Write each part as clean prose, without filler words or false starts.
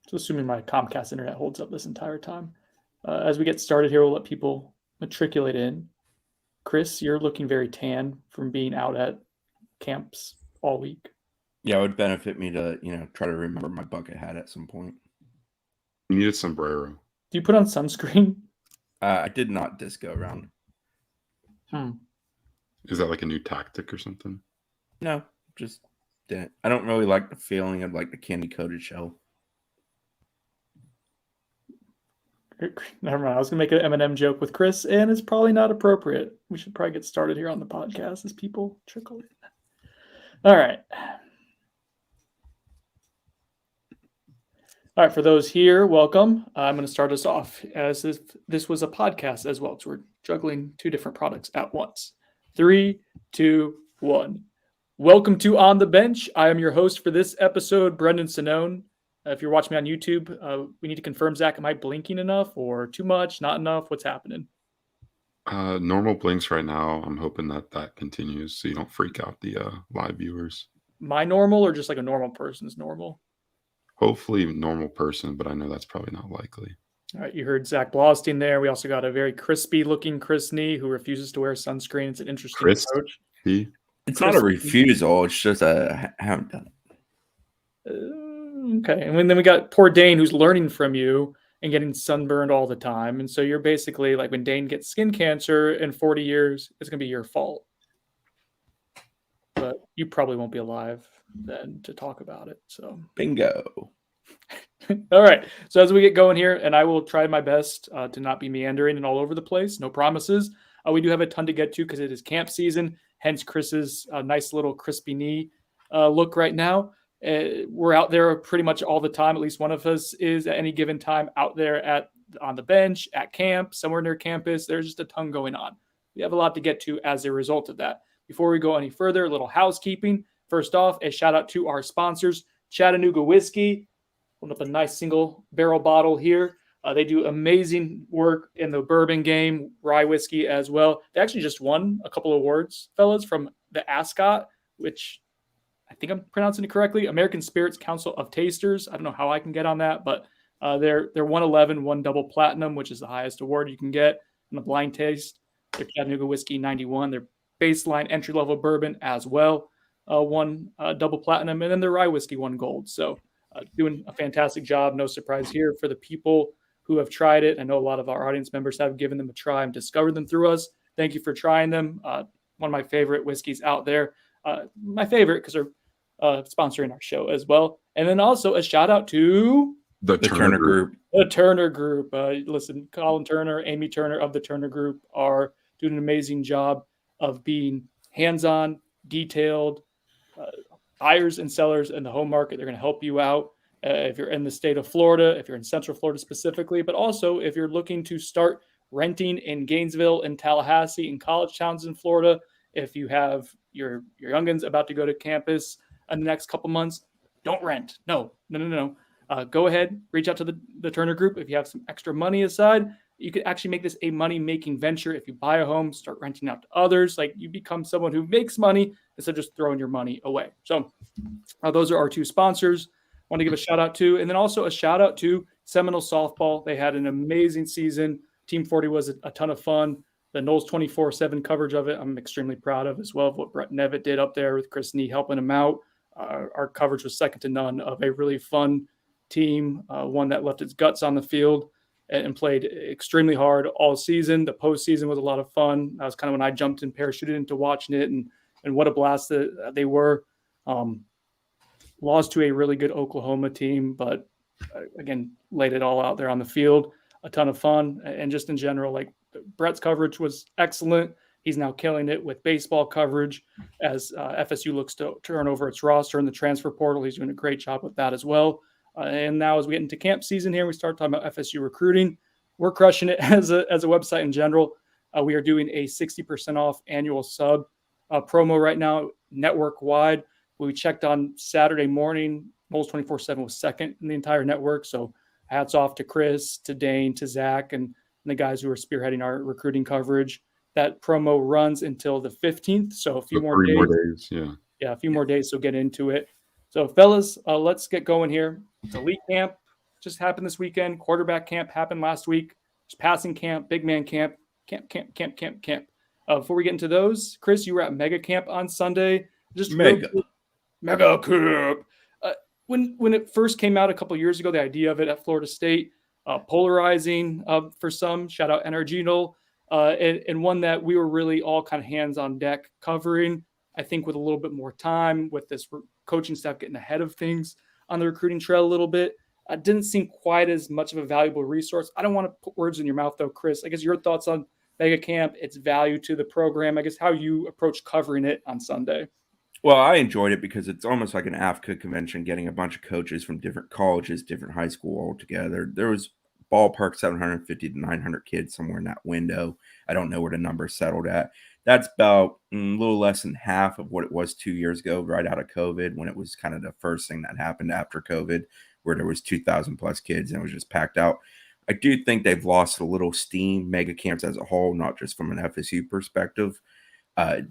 So assuming my Comcast internet holds up this entire time. As we get started here, we'll let people matriculate in. Chris, you're looking very tan from being out at camps all week. Yeah, it would benefit me to, try to remember my bucket hat at some point. You need a sombrero. Do you put on sunscreen? I did not this go around. Is that like a new tactic or something? No, just didn't. I don't really like the feeling of like the candy coated shell. Never mind. I was going to make an M&M joke with Chris, and it's probably not appropriate. We should probably get started here on the podcast as people trickle in. All right. All right, for those here, welcome. I'm going to start us off as if this was a podcast as well. So we're juggling two different products at once. 3, 2, 1. Welcome to On the Bench. I am your host for this episode, Brendan Sinone. If you're watching me on YouTube, we need to confirm, Zach, am I blinking enough or too much, not enough? What's happening? Normal blinks right now. I'm hoping that continues so you don't freak out the live viewers. My normal or just like a normal person's normal? Hopefully normal person, but I know that's probably not likely. All right, you heard Zach Blaustein there. We also got a very crispy-looking Chris Nee who refuses to wear sunscreen. It's an interesting approach. It's not a refusal. It's just I haven't done it. Okay, and then we got poor Dane who's learning from you and getting sunburned all the time. And so you're basically like when Dane gets skin cancer in 40 years, it's going to be your fault. But you probably won't be alive then to talk about it. So bingo. All right. So as we get going here, and I will try my best to not be meandering and all over the place. No promises. We do have a ton to get to because it is camp season. Hence Chris's nice little crispy knee look right now. We're out there pretty much all the time. At least one of us is at any given time out there on the bench, at camp, somewhere near campus. There's just a ton going on. We have a lot to get to as a result of that. Before we go any further, a little housekeeping. First off, a shout out to our sponsors, Chattanooga Whiskey. Holding up a nice single barrel bottle here. They do amazing work in the bourbon game, rye whiskey as well. They actually just won a couple of awards, fellas, from the ASCOT, which I think I'm pronouncing it correctly, American Spirits Council of Tasters. I don't know how I can get on that, but they're 111, one double platinum, which is the highest award you can get in the blind taste. Their Chattanooga Whiskey 91, their baseline entry-level bourbon as well, one double platinum, and then their rye whiskey, one gold. So doing a fantastic job. No surprise here for the people who have tried it. I know a lot of our audience members have given them a try and discovered them through us. Thank you for trying them. One of my favorite whiskeys out there. My favorite because they're sponsoring our show as well. And then also a shout out to the Turner Group. The Turner Group. Listen, Colin Turner, Amy Turner of the Turner Group are doing an amazing job of being hands-on, detailed, buyers and sellers in the home market. They're going to help you out if you're in the state of Florida, if you're in Central Florida specifically, but also if you're looking to start renting in Gainesville and Tallahassee and college towns in Florida. If you have your youngins about to go to campus in the next couple months, don't rent. No. Go ahead, reach out to the Turner Group. If you have some extra money aside, you could actually make this a money-making venture. If you buy a home, start renting out to others. Like you become someone who makes money instead of just throwing your money away. So those are our two sponsors. I want to give a shout out to, and then also a shout out to Seminole Softball. They had an amazing season. Team 40 was a ton of fun. The Knowles 24/7 coverage of it, I'm extremely proud of as well, of what Brett Nevitt did up there with Chris Nee helping him out. Our coverage was second to none of a really fun team, one that left its guts on the field and played extremely hard all season. The postseason was a lot of fun. That was kind of when I jumped in, parachuted into watching it, and what a blast that they were. Lost to a really good Oklahoma team, but again, laid it all out there on the field. A ton of fun, and just in general, like Brett's coverage was excellent. He's now killing it with baseball coverage as FSU looks to turn over its roster in the transfer portal. He's doing a great job with that as well. And now as we get into camp season here, we start talking about FSU recruiting. We're crushing it as a website in general. We are doing a 60% off annual sub promo right now, network-wide. We checked on Saturday morning. Knowles 24/7 was second in the entire network. So hats off to Chris, to Dane, to Zach, and the guys who are spearheading our recruiting coverage. That promo runs until the 15th. So a few more days. Yeah, a few more days. So get into it. So fellas, let's get going here. It's elite camp. just happened this weekend. Quarterback camp happened last week. There's passing camp, big man camp. Before we get into those, Chris, you were at Mega Camp on Sunday. Just Mega. Mega Camp. When it first came out a couple years ago, the idea of it at Florida State, polarizing for some. Shout out Energino, and one that we were really all kind of hands on deck covering. I think with a little bit more time, with this coaching staff getting ahead of things on the recruiting trail a little bit, didn't seem quite as much of a valuable resource. I don't want to put words in your mouth, though, Chris. I guess your thoughts on Mega Camp, its value to the program, I guess how you approach covering it on Sunday. Well, I enjoyed it because it's almost like an AFCA convention, getting a bunch of coaches from different colleges, different high school all together. There was ballpark 750 to 900 kids somewhere in that window. I don't know where the number settled at. That's about a little less than half of what it was 2 years ago, right out of COVID, when it was kind of the first thing that happened after COVID, where there was 2,000 plus kids and it was just packed out. I do think they've lost a little steam, mega camps as a whole, not just from an FSU perspective.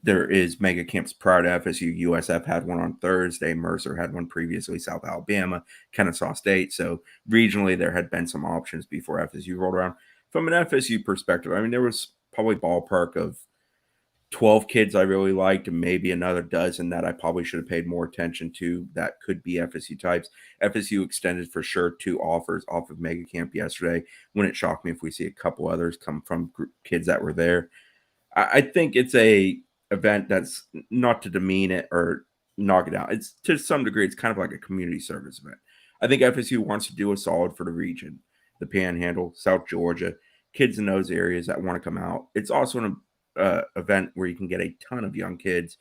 There is mega camps prior to FSU. USF had one on Thursday. Mercer had one previously. South Alabama, Kennesaw State. So regionally, there had been some options before FSU rolled around. From an FSU perspective, I mean, there was probably ballpark of 12 kids I really liked, and maybe another dozen that I probably should have paid more attention to that could be FSU types. FSU extended for sure 2 offers off of Mega Camp yesterday. Wouldn't shock me if we see a couple others come from kids that were there. I think it's a event that's not to demean it or knock it out. It's to some degree, it's kind of like a community service event. I think FSU wants to do a solid for the region, the Panhandle, South Georgia, kids in those areas that want to come out. It's also an event where you can get a ton of young kids.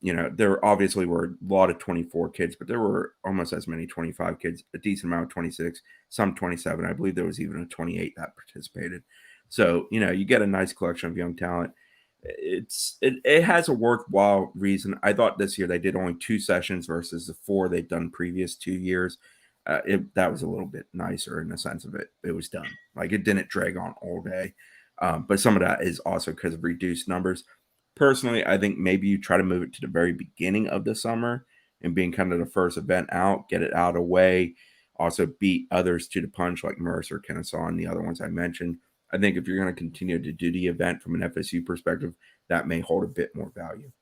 You know, there obviously were a lot of 24 kids, but there were almost as many 25 kids, a decent amount of 26, some 27. I believe there was even a 28 that participated. So, you know, you get a nice collection of young talent. It has a worthwhile reason. I thought this year they did only 2 sessions versus the 4 they've done previous 2 years. That was a little bit nicer in the sense of it was done. Like, it didn't drag on all day. But some of that is also because of reduced numbers. Personally, I think maybe you try to move it to the very beginning of the summer and being kind of the first event out, get it out of the way, also beat others to the punch like Mercer, Kennesaw, and the other ones I mentioned. I think if you're going to continue to do the event from an FSU perspective, that may hold a bit more value.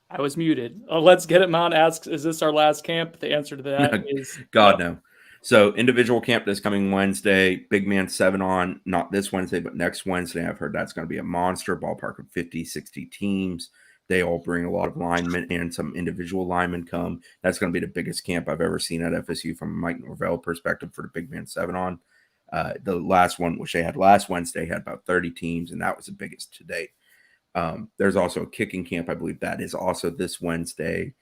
I was muted. Let's Get It Mount asks, is this our last camp? The answer to that is God, no. So individual camp this coming Wednesday, big man 7 on, not this Wednesday, but next Wednesday. I've heard that's going to be a monster ballpark of 50, 60 teams. They all bring a lot of linemen and some individual linemen come. That's going to be the biggest camp I've ever seen at FSU from a Mike Norvell perspective for the big man 7 on. The last one, which they had last Wednesday, had about 30 teams, and that was the biggest to date. There's also a kicking camp. I believe that is also this Wednesday.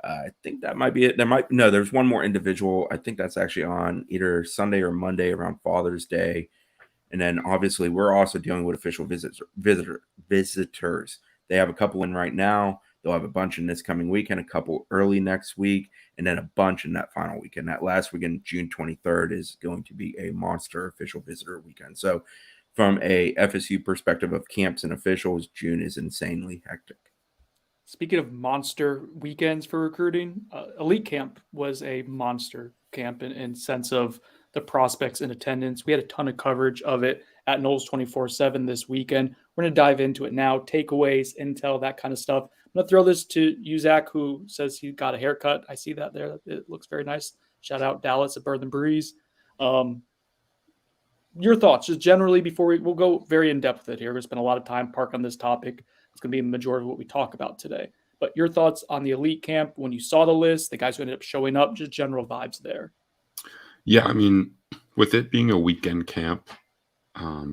I think that might be it. There's one more individual. I think that's actually on either Sunday or Monday around Father's Day. And then obviously we're also dealing with official visitors. They have a couple in right now. They'll have a bunch in this coming weekend, a couple early next week, and then a bunch in that final weekend. That last weekend, June 23rd, is going to be a monster official visitor weekend. So from a FSU perspective of camps and officials, June is insanely hectic. Speaking of monster weekends for recruiting, Elite Camp was a monster camp in sense of the prospects in attendance. We had a ton of coverage of it at Knowles 24/7 this weekend. We're going to dive into it now, takeaways, intel, that kind of stuff. I'm going to throw this to you, Zach, who says he got a haircut. I see that there. It looks very nice. Shout out Dallas at Bird and Breeze. Your thoughts, just generally, before we'll go very in-depth with it here. We're going to spend a lot of time park on this topic. It's going to be a majority of what we talk about today. But your thoughts on the Elite Camp, when you saw the list, the guys who ended up showing up, just general vibes there. Yeah, I mean, with it being a weekend camp,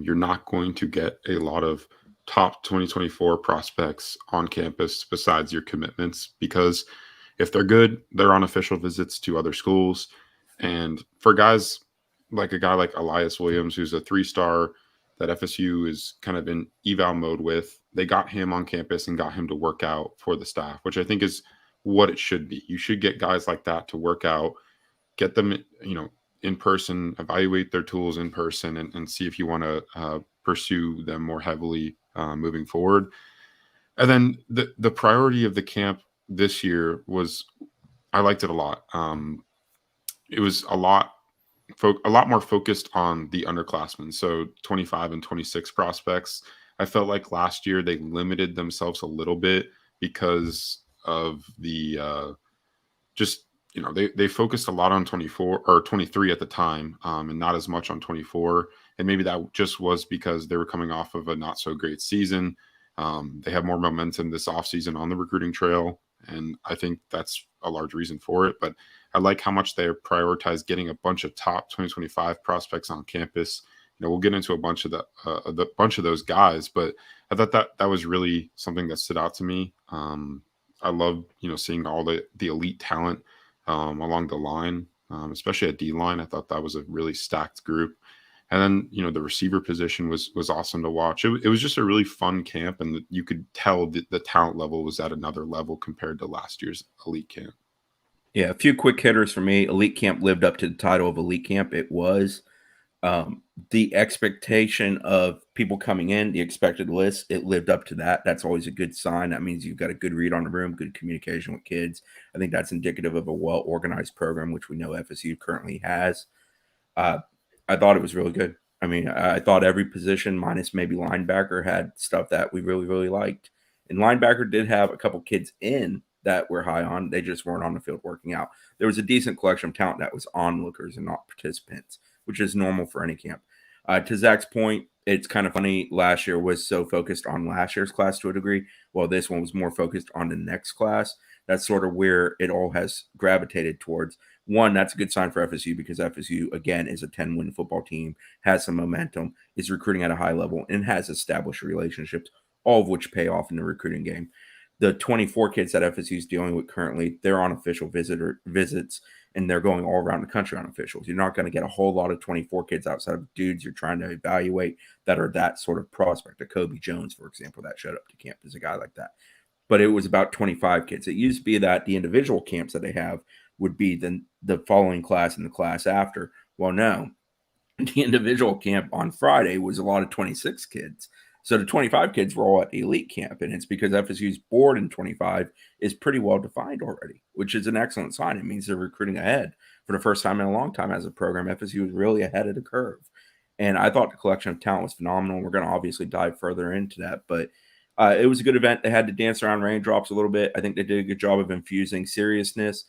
you're not going to get a lot of top 2024 prospects on campus besides your commitments, because if they're good, they're on official visits to other schools. And for guys like a guy like Elias Williams, who's a 3-star that FSU is kind of in eval mode with, they got him on campus and got him to work out for the staff, which I think is what it should be. You should get guys like that to work out, get them, in person, evaluate their tools in person, and see if you want to pursue them more heavily moving forward. And then the priority of the camp this year was I liked it a lot. It was a lot more focused on the underclassmen, so 25 and 26 prospects. I felt like last year they limited themselves a little bit because of the just they focused a lot on 24 or 23 at the time, and not as much on 24. And maybe that just was because they were coming off of a not so great season. They have more momentum this offseason on the recruiting trail, and I think that's a large reason for it. But I like how much they prioritize getting a bunch of top 2025 prospects on campus. We'll get into a bunch of the bunch of those guys, but I thought that was really something that stood out to me. I love seeing all the elite talent along the line, especially at D line. I thought that was a really stacked group. And then the receiver position was awesome to watch. It was just a really fun camp, and you could tell the talent level was at another level compared to last year's elite camp. Yeah, a few quick hitters for me. Elite Camp lived up to the title of Elite Camp. It was the expectation of people coming in, the expected list, it lived up to that. That's always a good sign. That means you've got a good read on the room, good communication with kids. I think that's indicative of a well-organized program, which we know FSU currently has. I thought it was really good. I mean, I thought every position minus maybe linebacker had stuff that we really, really liked. And linebacker did have a couple kids in that we're high on. They just weren't on the field working out. There was a decent collection of talent that was onlookers and not participants, which is normal for any camp. To Zach's point, it's kind of funny. Last year was so focused on last year's class to a degree, while this one was more focused on the next class. That's sort of where it all has gravitated towards. One, that's a good sign for FSU because FSU, again, is a 10-win football team, has some momentum, is recruiting at a high level, and has established relationships, all of which pay off in the recruiting game. The 24 kids that FSU is dealing with currently, they're on official visits, and they're going all around the country on officials. You're not going to get a whole lot of 24 kids outside of dudes you're trying to evaluate that are that sort of prospect. A Kobe Jones, for example, that showed up to camp is a guy like that. But it was about 25 kids. It used to be that the individual camps that they have would be the following class and the class after. Well, no, the individual camp on Friday was a lot of 26 kids. So the 25 kids were all at the elite camp, and it's because FSU's board in 25 is pretty well defined already, which is an excellent sign. It means they're recruiting ahead for the first time in a long time as a program. FSU is really ahead of the curve. And I thought the collection of talent was phenomenal. We're going to obviously dive further into that, but it was a good event. They had to dance around raindrops a little bit. I think they did a good job of infusing seriousness,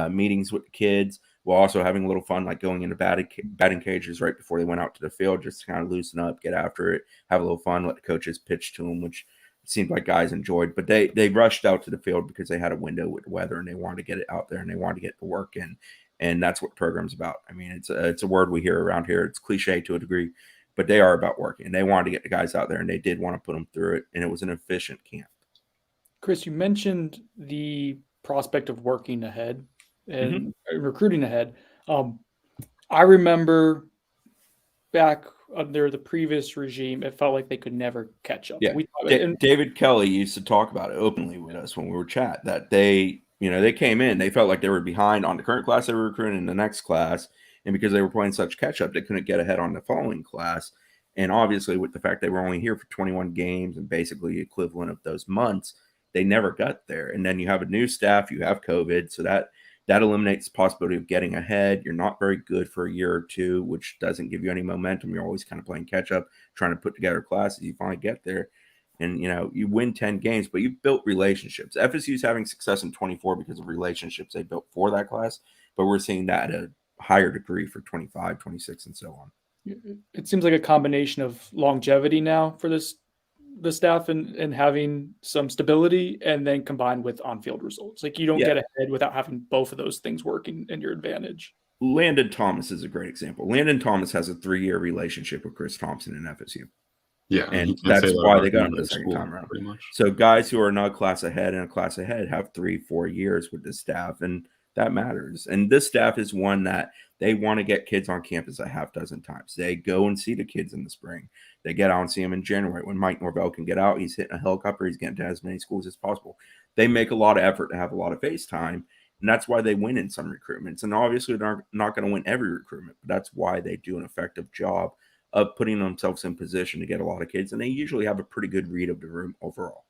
meetings with the kids, while also having a little fun, like going into batting cages right before they went out to the field, just to kind of loosen up, get after it, have a little fun, let the coaches pitch to them, which seemed like guys enjoyed. But they rushed out to the field because they had a window with the weather, and they wanted to get it out there, and they wanted to get the work in. And that's what the program's about. I mean, it's a word we hear around here. It's cliche to a degree, but they are about working. They wanted to get the guys out there, and they did want to put them through it, and it was an efficient camp. Chris, you mentioned the prospect of working ahead and recruiting ahead. I remember back under the previous regime, it felt like they could never catch up. Yeah, David Kelly used to talk about it openly with us when we were chat that they came in, they felt like they were behind on the current class they were recruiting in the next class, and because they were playing such catch up, they couldn't get ahead on the following class. And obviously, with the fact they were only here for 21 games and basically equivalent of those months, they never got there. And then you have a new staff, you have COVID, so that eliminates the possibility of getting ahead. You're not very good for a year or two, which doesn't give you any momentum. You're always kind of playing catch up, trying to put together classes. You finally get there, and you win 10 games, but you've built relationships. FSU's having success in 24 because of relationships they built for that class, but we're seeing that at a higher degree for 25, 26, and so on. It seems like a combination of longevity now for the staff and having some stability, and then combined with on-field results. Like you don't get ahead without having both of those things working in your advantage. Landon Thomas is a great example. Landon Thomas has a 3-year relationship with Chris Thompson in FSU. Yeah, and that's why they got him the second time around. So guys who are not a class ahead and a class ahead have 3-4 years with this staff, and that matters. And this staff is one that they want to get kids on campus a half dozen times. They go and see the kids in the spring. They get out and see them in January. When Mike Norvell can get out, he's hitting a helicopter. He's getting to as many schools as possible. They make a lot of effort to have a lot of face time, and that's why they win in some recruitments. And obviously, they're not going to win every recruitment, but that's why they do an effective job of putting themselves in position to get a lot of kids. And they usually have a pretty good read of the room overall.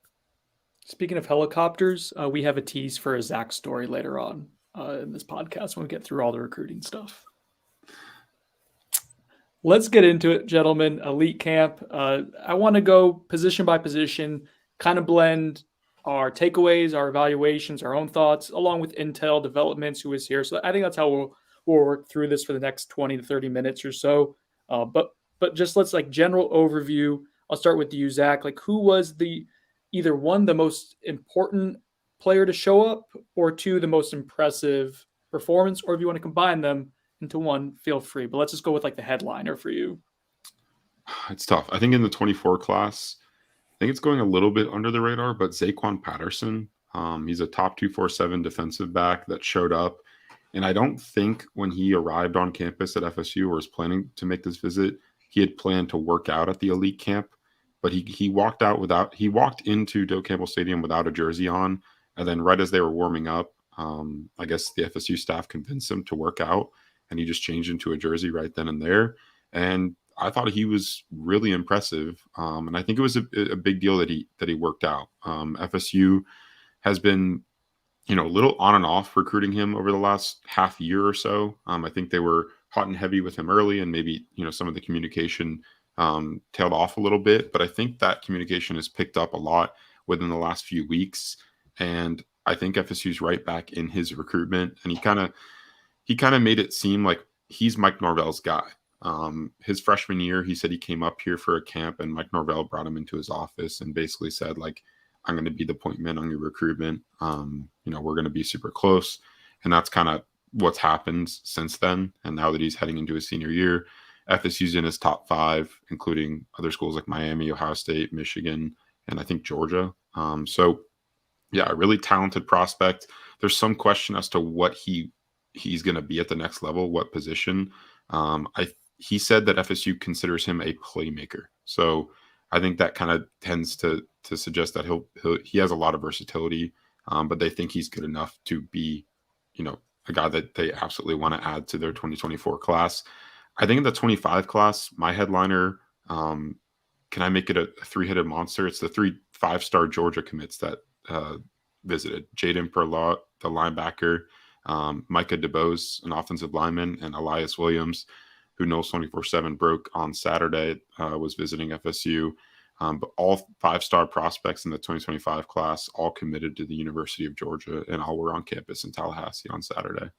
Speaking of helicopters, we have a tease for a Zach story later on in this podcast when we get through all the recruiting stuff. Let's get into it, gentlemen. Elite camp. I want to go position by position, kind of blend our takeaways, our evaluations, our own thoughts, along with intel developments, who is here. So I think that's how we'll work through this for the next 20 to 30 minutes or so. But just let's like general overview. I'll start with you, Zach. Like, who was either one, the most important player to show up, or two, the most impressive performance, or if you want to combine them into one, feel free. But let's just go with like the headliner for you. It's tough. I think in the 24 class, I think it's going a little bit under the radar, but Zaquan Patterson, he's a top 247 defensive back that showed up. And I don't think when he arrived on campus at FSU or was planning to make this visit, he had planned to work out at the elite camp. But he walked into Doak Campbell Stadium without a jersey on. And then right as they were warming up, I guess the FSU staff convinced him to work out, and he just changed into a jersey right then and there. And I thought he was really impressive. And I think it was a big deal that he worked out. FSU has been, a little on and off recruiting him over the last half year or so. I think they were hot and heavy with him early, and maybe, some of the communication tailed off a little bit, but I think that communication has picked up a lot within the last few weeks. And I think FSU's right back in his recruitment, and he kind of made it seem like he's Mike Norvell's guy. His freshman year, he said he came up here for a camp, and Mike Norvell brought him into his office and basically said, like, I'm going to be the point man on your recruitment. We're going to be super close. And that's kind of what's happened since then. And now that he's heading into his senior year, FSU's in his top 5, including other schools like Miami, Ohio State, Michigan, and I think Georgia. A really talented prospect. There's some question as to what he's going to be at the next level, what position. He said that FSU considers him a playmaker. So I think that kind of tends to suggest that he has a lot of versatility, but they think he's good enough to be, a guy that they absolutely want to add to their 2024 class. I think in the 25 class, my headliner, can I make it a 3-headed monster? It's the 3 5-star Georgia commits that visited. Jaden Perlot, the linebacker, Micah DeBose, an offensive lineman, and Elias Williams, who knows 24/7 broke on Saturday, was visiting FSU. But all 5-star prospects in the 2025 class all committed to the University of Georgia, and all were on campus in Tallahassee on Saturday.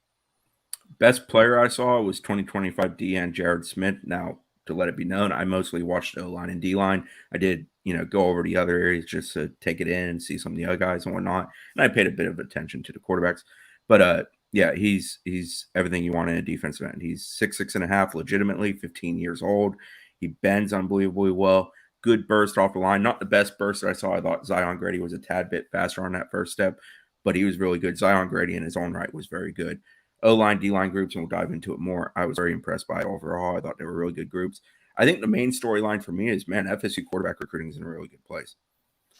Best player I saw was 2025 DN Jared Smith. Now, to let it be known, I mostly watched O-line and D-line. I did, go over the other areas just to take it in and see some of the other guys and whatnot. And I paid a bit of attention to the quarterbacks. But, he's everything you want in a defensive end. He's 6'6.5", legitimately, 15 years old. He bends unbelievably well. Good burst off the line. Not the best burst that I saw. I thought Zion Grady was a tad bit faster on that first step, but he was really good. Zion Grady in his own right was very good. O-line, D-line groups, and we'll dive into it more. I was very impressed by it overall. I thought they were really good groups. I think the main storyline for me is, FSU quarterback recruiting is in a really good place.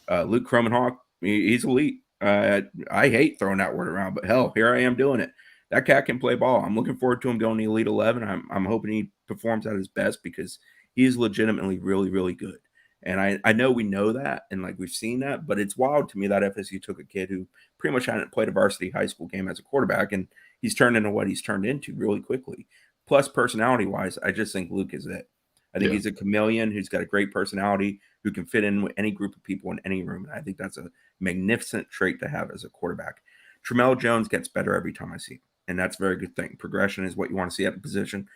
Luke Kromenhoek, he's elite. I hate throwing that word around, but hell, here I am doing it. That cat can play ball. I'm looking forward to him going to the Elite 11. I'm hoping he performs at his best because he is legitimately really, really good. And I know we know that, and like we've seen that, but it's wild to me that FSU took a kid who pretty much hadn't played a varsity high school game as a quarterback, and he's turned into what he's turned into really quickly. Plus, personality-wise, I just think Luke is it. I think he's a chameleon who's got a great personality, who can fit in with any group of people in any room. And I think that's a magnificent trait to have as a quarterback. Tramel Jones gets better every time I see him, and that's a very good thing. Progression is what you want to see at the position.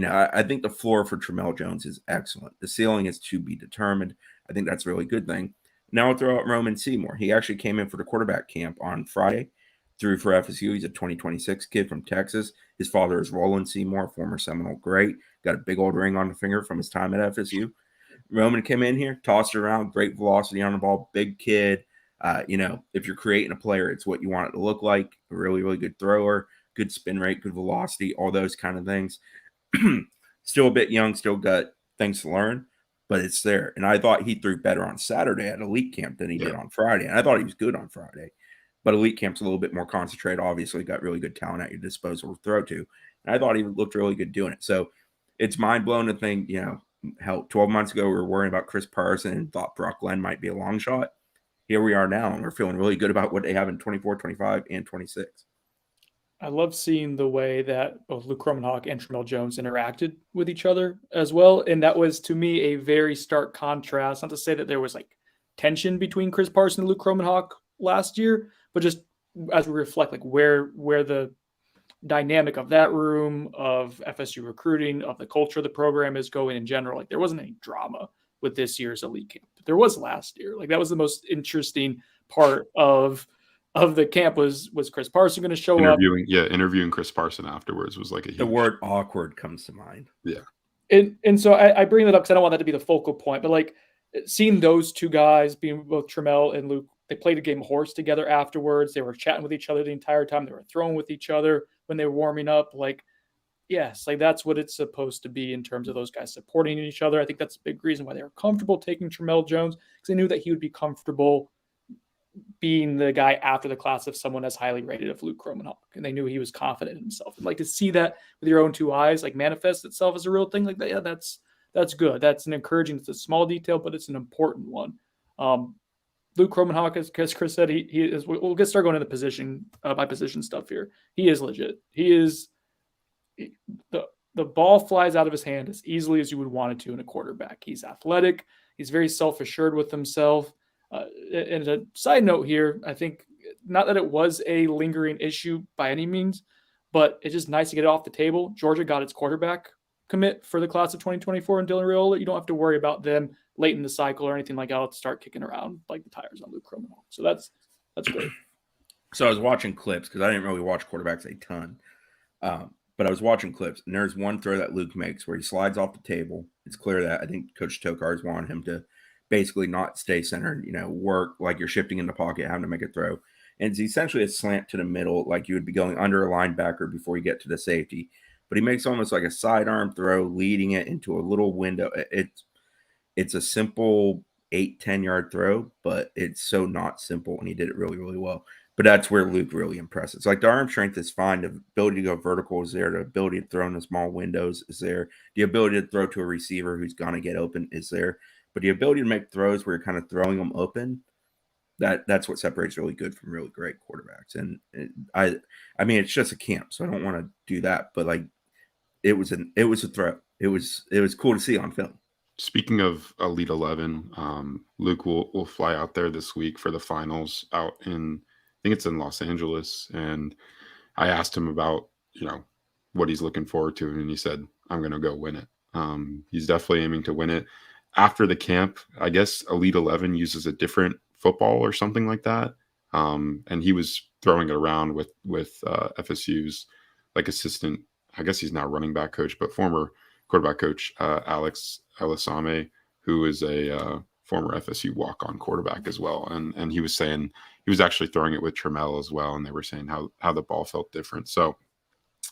I think the floor for Tramel Jones is excellent. The ceiling is to be determined. I think that's a really good thing. Now I'll throw out Roman Seymour. He actually came in for the quarterback camp on Friday, threw for FSU. He's a 2026 kid from Texas. His father is Roland Seymour, former Seminole great. Got a big old ring on the finger from his time at FSU. Roman came in here, tossed it around, great velocity on the ball, big kid. If you're creating a player, it's what you want it to look like. A really, really good thrower, good spin rate, good velocity, all those kind of things. Still a bit young, still got things to learn, but it's there. And I thought he threw better on Saturday at elite camp than he did on Friday. And I thought he was good on Friday, but elite camp's a little bit more concentrated. Obviously got really good talent at your disposal to throw to. And I thought he looked really good doing it. So it's mind blowing to think, hell, 12 months ago, we were worrying about Chris Parson and thought Brock Glenn might be a long shot. here we are now, and we're feeling really good about what they have in 24, 25, and 26. I love seeing the way that both Luke Kromenhoek and Tramel Jones interacted with each other as well. And that was, to me, a very stark contrast. Not to say that there was like tension between Chris Parson and Luke Kromenhoek last year, but just as we reflect, like where the dynamic of that room, of FSU recruiting, of the culture of the program is going in general. Like there wasn't any drama with this year's elite camp. There was last year. Like that was the most interesting part of the camp was Chris Parson going to show up? Interviewing Chris Parson afterwards was like the word awkward comes to mind. Yeah. And so I bring that up because I don't want that to be the focal point, but like seeing those two guys, being both Tramel and Luke, they played a game of horse together afterwards. They were chatting with each other the entire time. They were throwing with each other when they were warming up. Like, yes, like that's what it's supposed to be in terms of those guys supporting each other. I think that's a big reason why they were comfortable taking Tramel Jones, because they knew that he would be comfortable being the guy after the class of someone as highly rated as Luke Kromenhoek. And they knew he was confident in himself. And like to see that with your own two eyes, like manifest itself as a real thing like that. Yeah, that's good. That's an encouraging, it's a small detail, but it's an important one. Luke Kromenhoek, as Chris said, he is, we'll get started going into position by position stuff here. He is legit. He is the ball flies out of his hand as easily as you would want it to in a quarterback. He's athletic. He's very self-assured with himself. And a side note here, I think not that it was a lingering issue by any means, but it's just nice to get it off the table. Georgia got its quarterback commit for the class of 2024 in Dylan Raiola. You don't have to worry about them late in the cycle or anything like that to start kicking around like the tires on Luke Kromenhoek. So that's great. So I was watching clips because I didn't really watch quarterbacks a ton, but I was watching clips, and there's one throw that Luke makes where he slides off the table. It's clear that I think Coach Tokar's wanted him to basically not stay centered, work like you're shifting in the pocket, having to make a throw. And it's essentially a slant to the middle, like you would be going under a linebacker before you get to the safety. But he makes almost like a sidearm throw, leading it into a little window. It's a simple 8-10 yard throw, but it's so not simple, and he did it really, really well. But that's where Luke really impresses. Like the arm strength is fine. The ability to go vertical is there. The ability to throw in the small windows is there. The ability to throw to a receiver who's going to get open is there. But the ability to make throws where you're kind of throwing them open, that's what separates really good from really great quarterbacks. And I mean, it's just a camp, so I don't want to do that. But like, it was a throw. It was cool to see on film. Speaking of Elite 11, Luke will fly out there this week for the finals out in, I think it's in Los Angeles. And I asked him about, what he's looking forward to. And he said, I'm going to go win it. He's definitely aiming to win it. After the camp, I guess Elite 11 uses a different football or something like that. And he was throwing it around with FSU's like assistant, I guess he's now running back coach, but former quarterback coach, Alex Elisame, who is a former FSU walk-on quarterback as well. And he was saying he was actually throwing it with Tramel as well. And they were saying how the ball felt different. So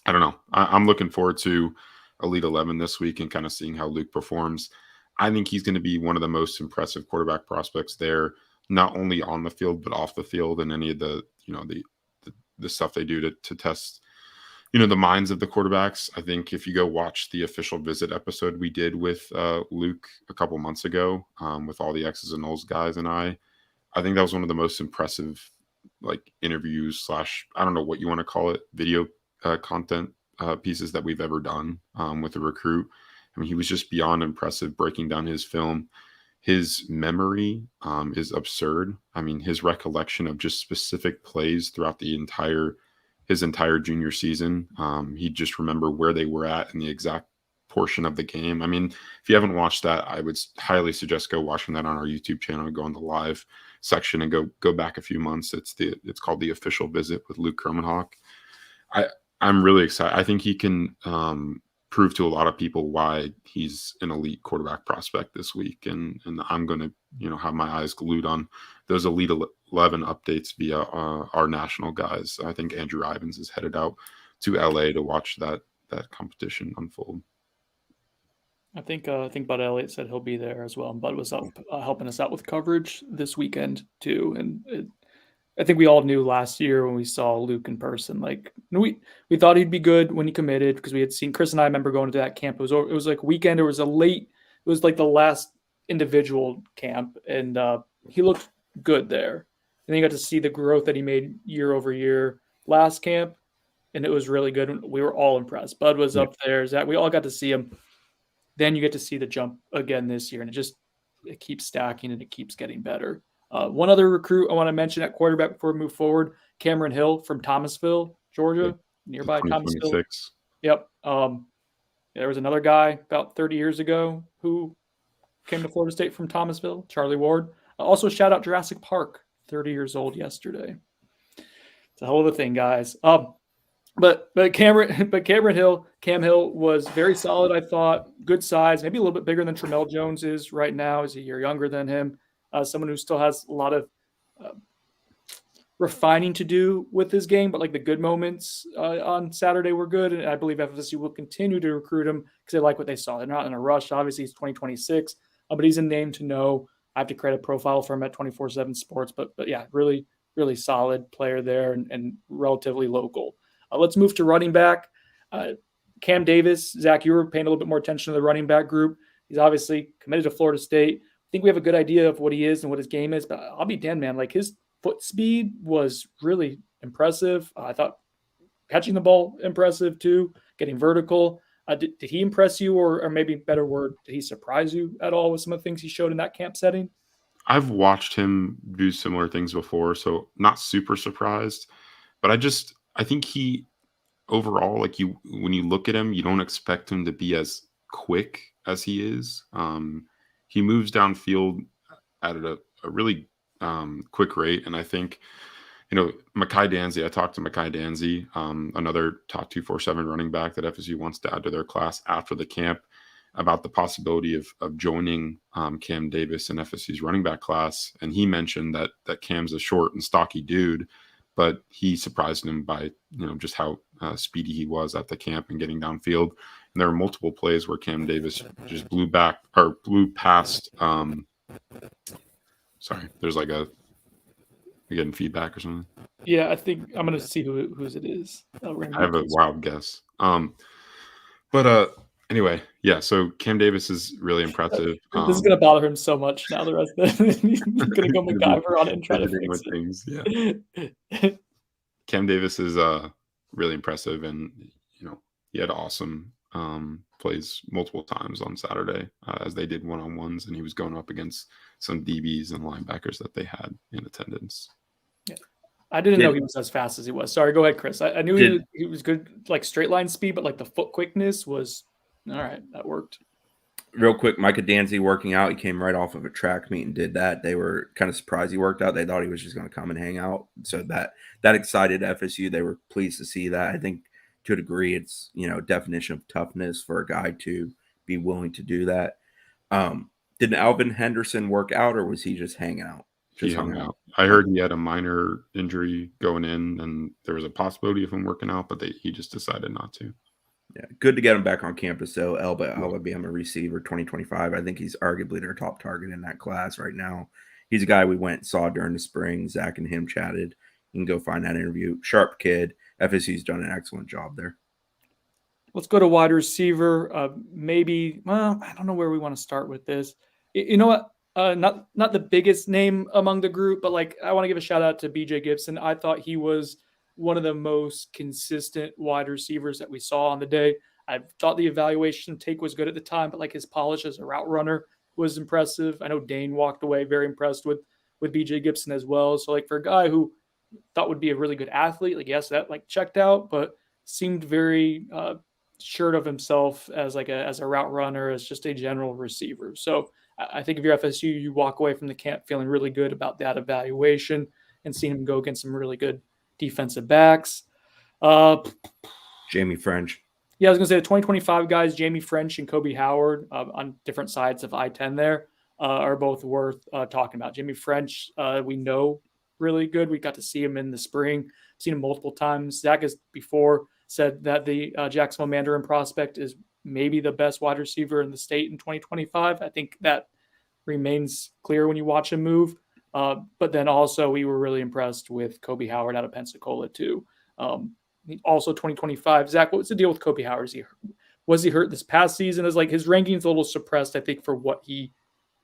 I don't know. I'm looking forward to Elite 11 this week and kind of seeing how Luke performs. I think he's going to be one of the most impressive quarterback prospects there, not only on the field, but off the field and any of the, the stuff they do to test, the minds of the quarterbacks. I think if you go watch the official visit episode we did with Luke a couple months ago with all the X's and O's guys and I think that was one of the most impressive like interviews / I don't know what you want to call it, video content pieces that we've ever done with a recruit. I mean, he was just beyond impressive breaking down his film. His memory is absurd. I mean, his recollection of just specific plays throughout his entire junior season. He'd just remember where they were at in the exact portion of the game. I mean, if you haven't watched that, I would highly suggest go watching that on our YouTube channel, go in the live section and go back a few months. It's called The Official Visit with Luke Kromenhoek. I'm really excited. I think he can prove to a lot of people why he's an elite quarterback prospect this week. And I'm going to, have my eyes glued on those Elite 11 updates via our national guys. I think Andrew Ivins is headed out to LA to watch that competition unfold. I think Bud Elliott said he'll be there as well. And Bud was up helping us out with coverage this weekend too. And I think we all knew last year when we saw Luke in person, like we thought he'd be good when he committed because we had seen Chris and I remember going to that camp. It was like it was like the last individual camp, and he looked good there. And then you got to see the growth that he made year over year last camp, and it was really good. We were all impressed. Bud was up there. Zach, we all got to see him. Then you get to see the jump again this year, and it keeps stacking and it keeps getting better. One other recruit I want to mention at quarterback before we move forward, Cameron Hill from Thomasville, Georgia, nearby Thomasville. Yep. There was another guy about 30 years ago who came to Florida State from Thomasville, Charlie Ward. Also, shout out Jurassic Park, 30 years old yesterday. It's a hell of a thing, guys. But Cam Hill was very solid, I thought. Good size, maybe a little bit bigger than Tramel Jones is right now. He's a year younger than him. Someone who still has a lot of refining to do with his game, but like the good moments on Saturday were good, and I believe FSU will continue to recruit him because they like what they saw. They're not in a rush. Obviously, he's 2026, but he's a name to know. I have to create a profile for him at 24/7 Sports, but yeah, really, really solid player there and relatively local. Let's move to running back. Cam Davis. Zach, you were paying a little bit more attention to the running back group. He's obviously committed to Florida State. I think we have a good idea of what he is and what his game is, but I'll be damned, man. Like his foot speed was really impressive. I thought catching the ball impressive too, getting vertical. Did he impress you, or maybe better word, did he surprise you at all with some of the things he showed in that camp setting? I've watched him do similar things before, so not super surprised. But I think he overall, like when you look at him, you don't expect him to be as quick as he is. He moves downfield at a really quick rate, and I think Mekhi Danzy. I talked to Mekhi Danzy, another top 247 running back that FSU wants to add to their class after the camp, about the possibility of joining Cam Davis in FSU's running back class, and he mentioned that Cam's a short and stocky dude, but he surprised him by just how speedy he was at the camp and getting downfield. And there were multiple plays where Cam Davis just blew past. Sorry, there's like you're getting feedback or something. Yeah, I think I'm gonna see whose it is. I have a wild guess. Anyway, yeah. So Cam Davis is really impressive. This is gonna bother him so much now. The rest of it, he's gonna go MacGyver on it and try to fix it. Things, yeah. Cam Davis is really impressive, and he had awesome plays multiple times on Saturday as they did one-on-ones, and he was going up against some DBs and linebackers that they had in attendance. Yeah. I didn't know he was as fast as he was. Sorry, go ahead, Chris. I knew he was good, like straight line speed, but like the foot quickness was all right. That worked. Real quick, Micah Danzy working out. He came right off of a track meet and did that. They were kind of surprised he worked out. They thought he was just going to come and hang out. So that excited FSU. They were pleased to see that. I think to a degree, it's definition of toughness for a guy to be willing to do that. Did Alvin Henderson work out, or was he just hanging out? He hung out. I heard he had a minor injury going in, and there was a possibility of him working out, but he just decided not to. Yeah, good to get him back on campus, though. Alabama receiver 2025. I think he's arguably their top target in that class right now. He's a guy we went and saw during the spring. Zach and him chatted. You can go find that interview. Sharp kid. FSU's done an excellent job there. Let's go to wide receiver. I don't know where we want to start with this. You know what? Not the biggest name among the group, but I want to give a shout out to BJ Gibson. I thought he was one of the most consistent wide receivers that we saw on the day. I thought the evaluation take was good at the time, but his polish as a route runner was impressive. I know Dane walked away very impressed with BJ Gibson as well. So for a guy who thought would be a really good athlete, yes, that checked out, but seemed very sure of himself as a route runner, as just a general receiver. So I think if you're FSU, you walk away from the camp feeling really good about that evaluation and seeing him go against some really good defensive backs. Jamie French. Yeah, I was going to say the 2025 guys, Jamie French and Kobe Howard on different sides of I-10 there are both worth talking about. Jamie French, we know really good. We got to see him in the spring, seen him multiple times. Zach has before said that the Jacksonville Mandarin prospect is maybe the best wide receiver in the state in 2025. I think that remains clear when you watch him move. But then also we were really impressed with Kobe Howard out of Pensacola too. Also 2025. Zach, what was the deal with Kobe Howard? Was he hurt this past season? Is his ranking's a little suppressed, I think, for what he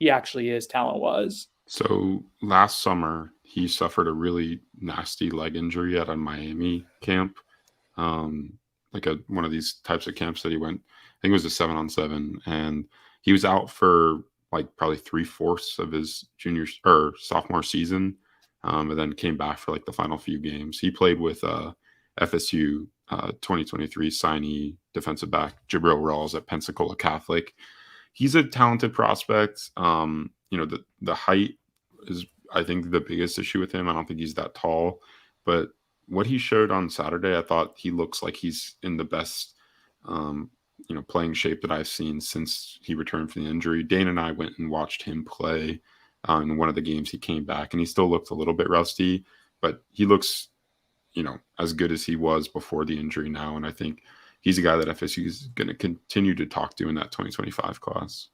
actually is talent-wise. So last summer, he suffered a really nasty leg injury at a Miami camp, like one of these types of camps that he went. I think it was a 7-on-7, and he was out for like probably 3/4 of his junior or sophomore season, and then came back for like the final few games. He played with FSU 2023 signee defensive back Jabril Rawls at Pensacola Catholic. He's a talented prospect. The height is, I think, the biggest issue with him. I don't think he's that tall, but what he showed on Saturday, I thought he looks like he's in the best, playing shape that I've seen since he returned from the injury. Dane and I went and watched him play in one of the games. He came back and he still looked a little bit rusty, but he looks, as good as he was before the injury now. And I think he's a guy that FSU is going to continue to talk to in that 2025 class.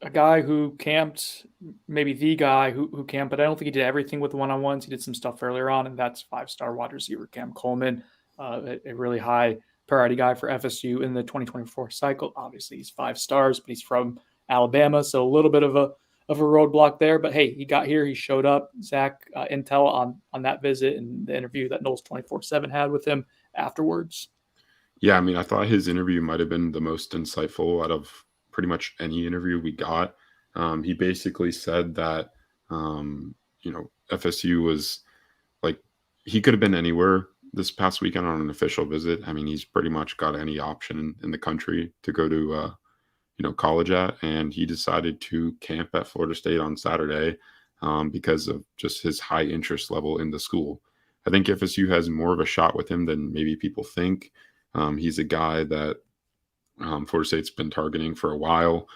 A guy who camped, maybe the guy who camped, but I don't think he did everything with the one-on-ones. He did some stuff earlier on, and that's 5-star wide receiver Cam Coleman, a really high priority guy for FSU in the 2024 cycle. Obviously, he's 5 stars, but he's from Alabama, so a little bit of a roadblock there. But hey, he got here, he showed up. Zach, intel on that visit and the interview that Knowles 24/7 had with him afterwards. Yeah, I mean, I thought his interview might have been the most insightful out of pretty much any interview we got. He basically said that, FSU was like, he could have been anywhere this past weekend on an official visit. I mean, he's pretty much got any option in the country to go to, college at, and he decided to camp at Florida State on Saturday because of just his high interest level in the school. I think FSU has more of a shot with him than maybe people think. He's a guy that Florida State's been targeting for a while.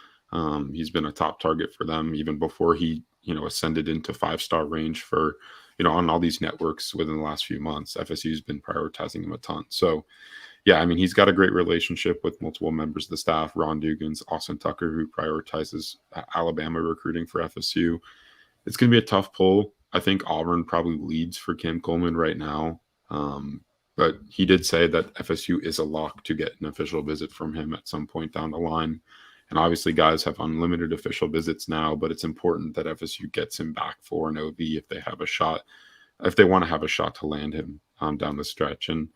He's been a top target for them even before he, ascended into 5-star range for, on all these networks within the last few months. FSU's been prioritizing him a ton. So, yeah, I mean, he's got a great relationship with multiple members of the staff, Ron Dugans, Austin Tucker, who prioritizes Alabama recruiting for FSU. It's going to be a tough pull. I think Auburn probably leads for Cam Coleman right now. But he did say that FSU is a lock to get an official visit from him at some point down the line. And obviously guys have unlimited official visits now, but it's important that FSU gets him back for an OV if they have a shot, if they want to have a shot to land him down the stretch. And,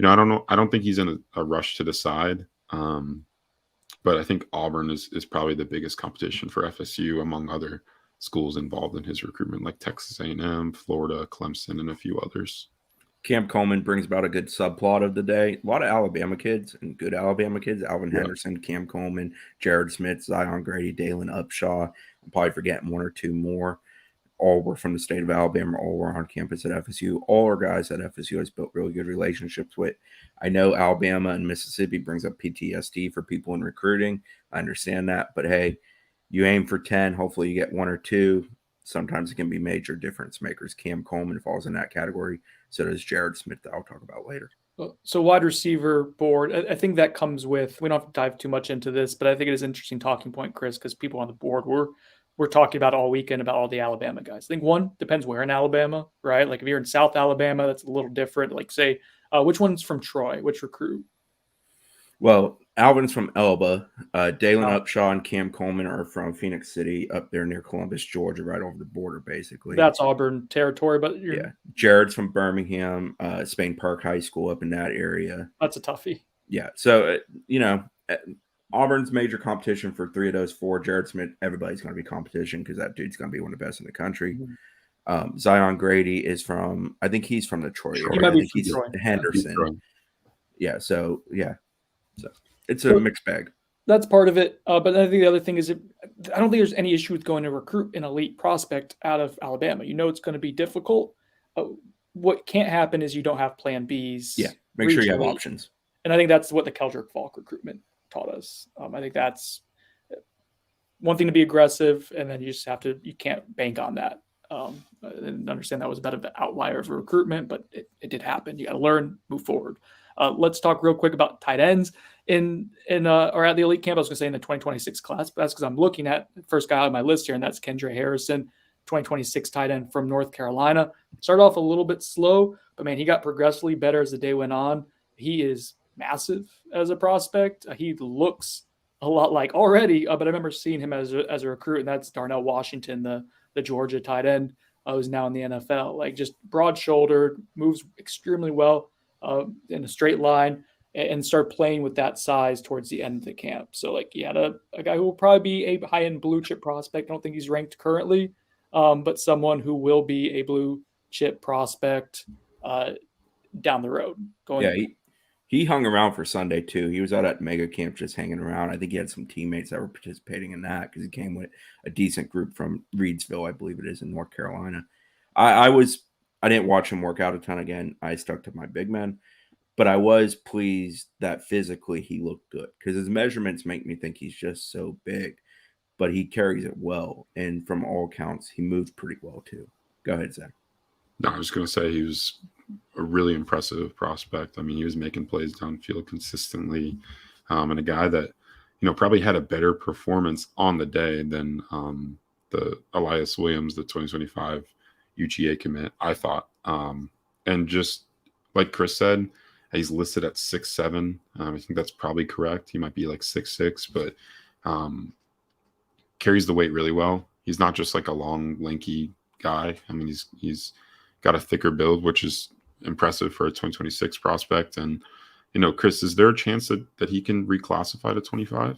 I don't know. I don't think he's in a rush to decide. But I think Auburn is probably the biggest competition for FSU among other schools involved in his recruitment, like Texas A&M, Florida, Clemson, and a few others. Cam Coleman brings about a good subplot of the day. A lot of Alabama kids and good Alabama kids. Alvin Henderson, Cam Coleman, Jared Smith, Zion Grady, Dalen Upshaw. I'm probably forgetting one or two more. All were from the state of Alabama. All were on campus at FSU. All are guys that FSU has built really good relationships with. I know Alabama and Mississippi brings up PTSD for people in recruiting. I understand that. But, hey, you aim for 10. Hopefully you get 1 or 2. Sometimes it can be major difference makers. Cam Coleman falls in that category. So does Jared Smith that I'll talk about later. So wide receiver board, I think that comes with, we don't have to dive too much into this, but I think it is an interesting talking point, Chris, because people on the board we're talking about all weekend about all the Alabama guys. I think one, depends where in Alabama, right? Like if you're in South Alabama, that's a little different. Like say, which one's from Troy? Which recruit? Well, Alvin's from Elba. Dalen Upshaw and Cam Coleman are from Phoenix City up there near Columbus, Georgia, right over the border, basically. That's Auburn territory, but yeah. Jared's from Birmingham, Spain Park High School up in that area. That's a toughie. Yeah. So, Auburn's major competition for 3 of those 4. Jared Smith, everybody's going to be competition because that dude's going to be one of the best in the country. Mm-hmm. Zion Grady is from, I think he's from the Troy area. I think he's Henderson. Yeah. Yeah. So, yeah. So it's a mixed bag. That's part of it. But I think the other thing is I don't think there's any issue with going to recruit an elite prospect out of Alabama. It's going to be difficult. What can't happen is you don't have plan Bs. Yeah. Make sure you have options. And I think that's what the Keldrick Falk recruitment taught us. I think that's one thing to be aggressive, and then you can't bank on that. And understand that was a bit of an outlier of a recruitment, but it did happen. You got to learn, move forward. Let's talk real quick about tight ends or at the elite camp. I was going to say in the 2026 class, but that's because I'm looking at the first guy on my list here, and that's Kendra Harrison, 2026 tight end from North Carolina. Started off a little bit slow, but man, he got progressively better as the day went on. He is massive as a prospect. He looks a lot like already, but I remember seeing him as a recruit, and that's Darnell Washington, the the Georgia tight end who's now in the NFL. Like just broad-shouldered, moves extremely well in a straight line, and start playing with that size towards the end of the camp. So like he had a guy who will probably be a high-end blue chip prospect. I don't think he's ranked currently, but someone who will be a blue chip prospect down the road. He hung around for Sunday too. He was out at mega camp just hanging around. I think he had some teammates that were participating in that because he came with a decent group from Reedsville, I believe it is, in North Carolina. I didn't watch him work out a ton again. I stuck to my big men. But I was pleased that physically he looked good because his measurements make me think he's just so big, but he carries it well. And from all accounts, he moves pretty well too. Go ahead, Zach. No, I was going to say he was a really impressive prospect. I mean, he was making plays downfield consistently, and a guy that, probably had a better performance on the day than the Elias Williams, the 2025 UGA commit, I thought. And just like Chris said, he's listed at 6'7". I think that's probably correct. He might be like 6'6", but carries the weight really well. He's not just like a long, lanky guy. I mean, he's got a thicker build, which is impressive for a 2026 prospect. And, Chris, is there a chance that he can reclassify to 25?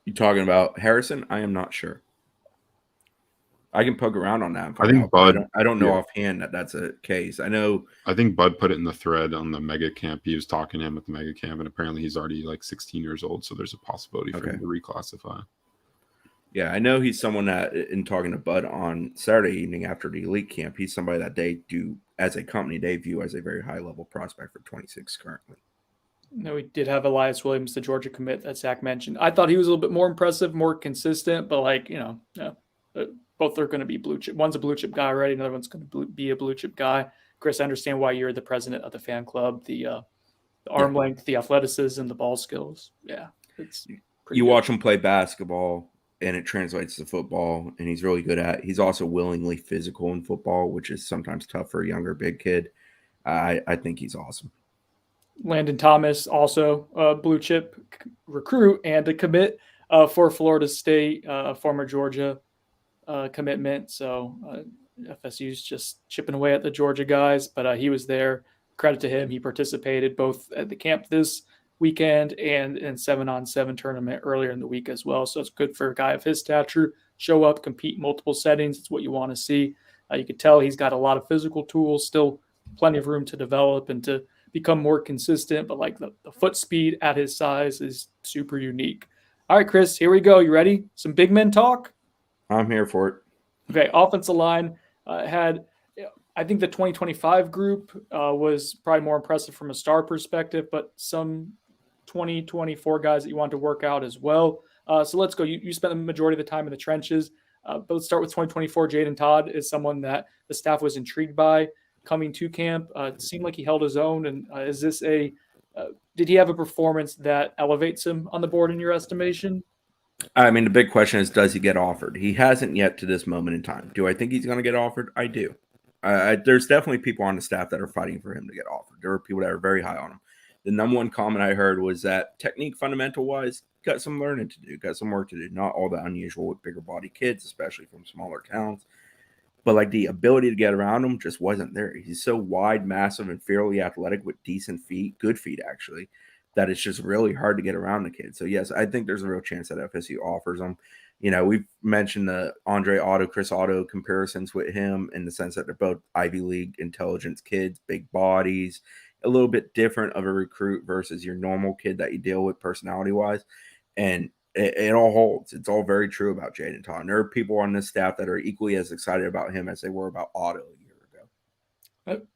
You talking about Harrison? I am not sure. I can poke around on that. I think Bud. I don't know offhand that that's a case. I think Bud put it in the thread on the mega camp. He was talking to him at the mega camp, and apparently he's already like 16 years old. So there's a possibility for him to reclassify. Yeah, I know he's someone that, in talking to Bud on Saturday evening after the elite camp, he's somebody that they do, as a company, they view as a very high level prospect for 26 currently. No, we did have Elias Williams, the Georgia commit that Zach mentioned. I thought he was a little bit more impressive, more consistent, but both are going to be blue chip. One's a blue chip guy already. Another one's going to be a blue chip guy. Chris, I understand why you're the president of the fan club, the arm length, the athleticism, the ball skills. Yeah. It's you good. Watch him play basketball and it translates to football, and he's really good at it. He's also willingly physical in football, which is sometimes tough for a younger big kid. I think he's awesome. Landon Thomas, also a blue chip recruit and a commit for Florida State, former Georgia commitment. So FSU's just chipping away at the Georgia guys, but he was there. Credit to him. He participated both at the camp this weekend and in 7-on-7 tournament earlier in the week as well. So it's good for a guy of his stature. Show up, compete in multiple settings. It's what you want to see. You could tell he's got a lot of physical tools, still plenty of room to develop and to become more consistent, but like the foot speed at his size is super unique. All right, Chris, here we go. You ready? Some big men talk? I'm here for it. Okay, offensive line had, I think the 2025 group was probably more impressive from a star perspective, but some 2024 guys that you want to work out as well. So let's go. You spent the majority of the time in the trenches, but let's start with 2024. Jaden Todd is someone that the staff was intrigued by coming to camp. It seemed like he held his own. And is this did he have a performance that elevates him on the board in your estimation? I mean, the big question is, does he get offered? He hasn't yet to this moment in time. Do I think he's going to get offered? I do. There's definitely people on the staff that are fighting for him to get offered. There are people that are very high on him. The number one comment I heard was that technique fundamental-wise, got some learning to do, got some work to do. Not all that unusual with bigger body kids, especially from smaller towns. But like the ability to get around him just wasn't there. He's so wide, massive, and fairly athletic with decent feet, good feet actually, that it's just really hard to get around the kid. So yes, I think there's a real chance that FSU offers him. We've mentioned the Andre Otto, Chris Otto comparisons with him in the sense that they're both Ivy League intelligence kids, big bodies, a little bit different of a recruit versus your normal kid that you deal with personality-wise. And it all holds. It's all very true about Jaden Todd. And there are people on this staff that are equally as excited about him as they were about Otto a year ago.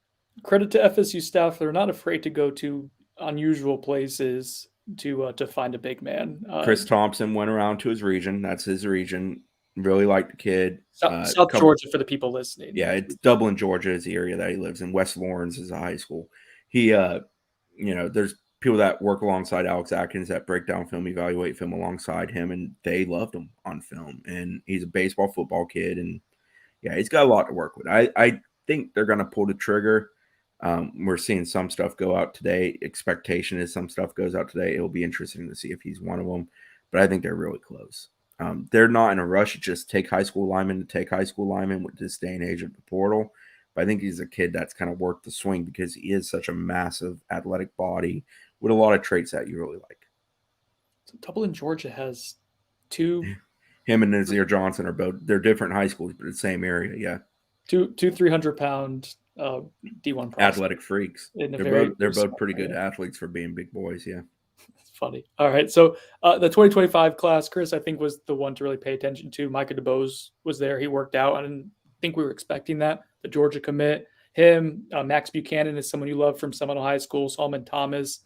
Credit to FSU staff. They're not afraid to go to unusual places to find a big man. Chris Thompson went around to his region. That's his region. Really liked the kid. South Georgia for the people listening. Yeah, it's Dublin, Georgia is the area that he lives in. West Lawrence is a high school. He, there's people that work alongside Alex Atkins that break down film, evaluate film alongside him, and they loved him on film. And he's a baseball, football kid, and yeah, he's got a lot to work with. I think they're going to pull the trigger. We're seeing some stuff go out today. Expectation is some stuff goes out today. It'll be interesting to see if he's one of them, but I think they're really close. They're not in a rush to just take high school linemen with this day and age of the portal. But I think he's a kid that's kind of worked the swing because he is such a massive athletic body with a lot of traits that you really like. So Dublin, Georgia has two. Him and Nazir Johnson they're different high schools, but the same area. Yeah. Two 300-pound D1 prospects. Athletic freaks. They're both pretty good athletes for being big boys. Yeah. It's funny. All right. So the 2025 class, Chris, I think was the one to really pay attention to. Micah DeBose was there. He worked out. I didn't think we were expecting that. The Georgia commit. Him, Max Buchanan is someone you love from Seminole High School. Solomon Thomas,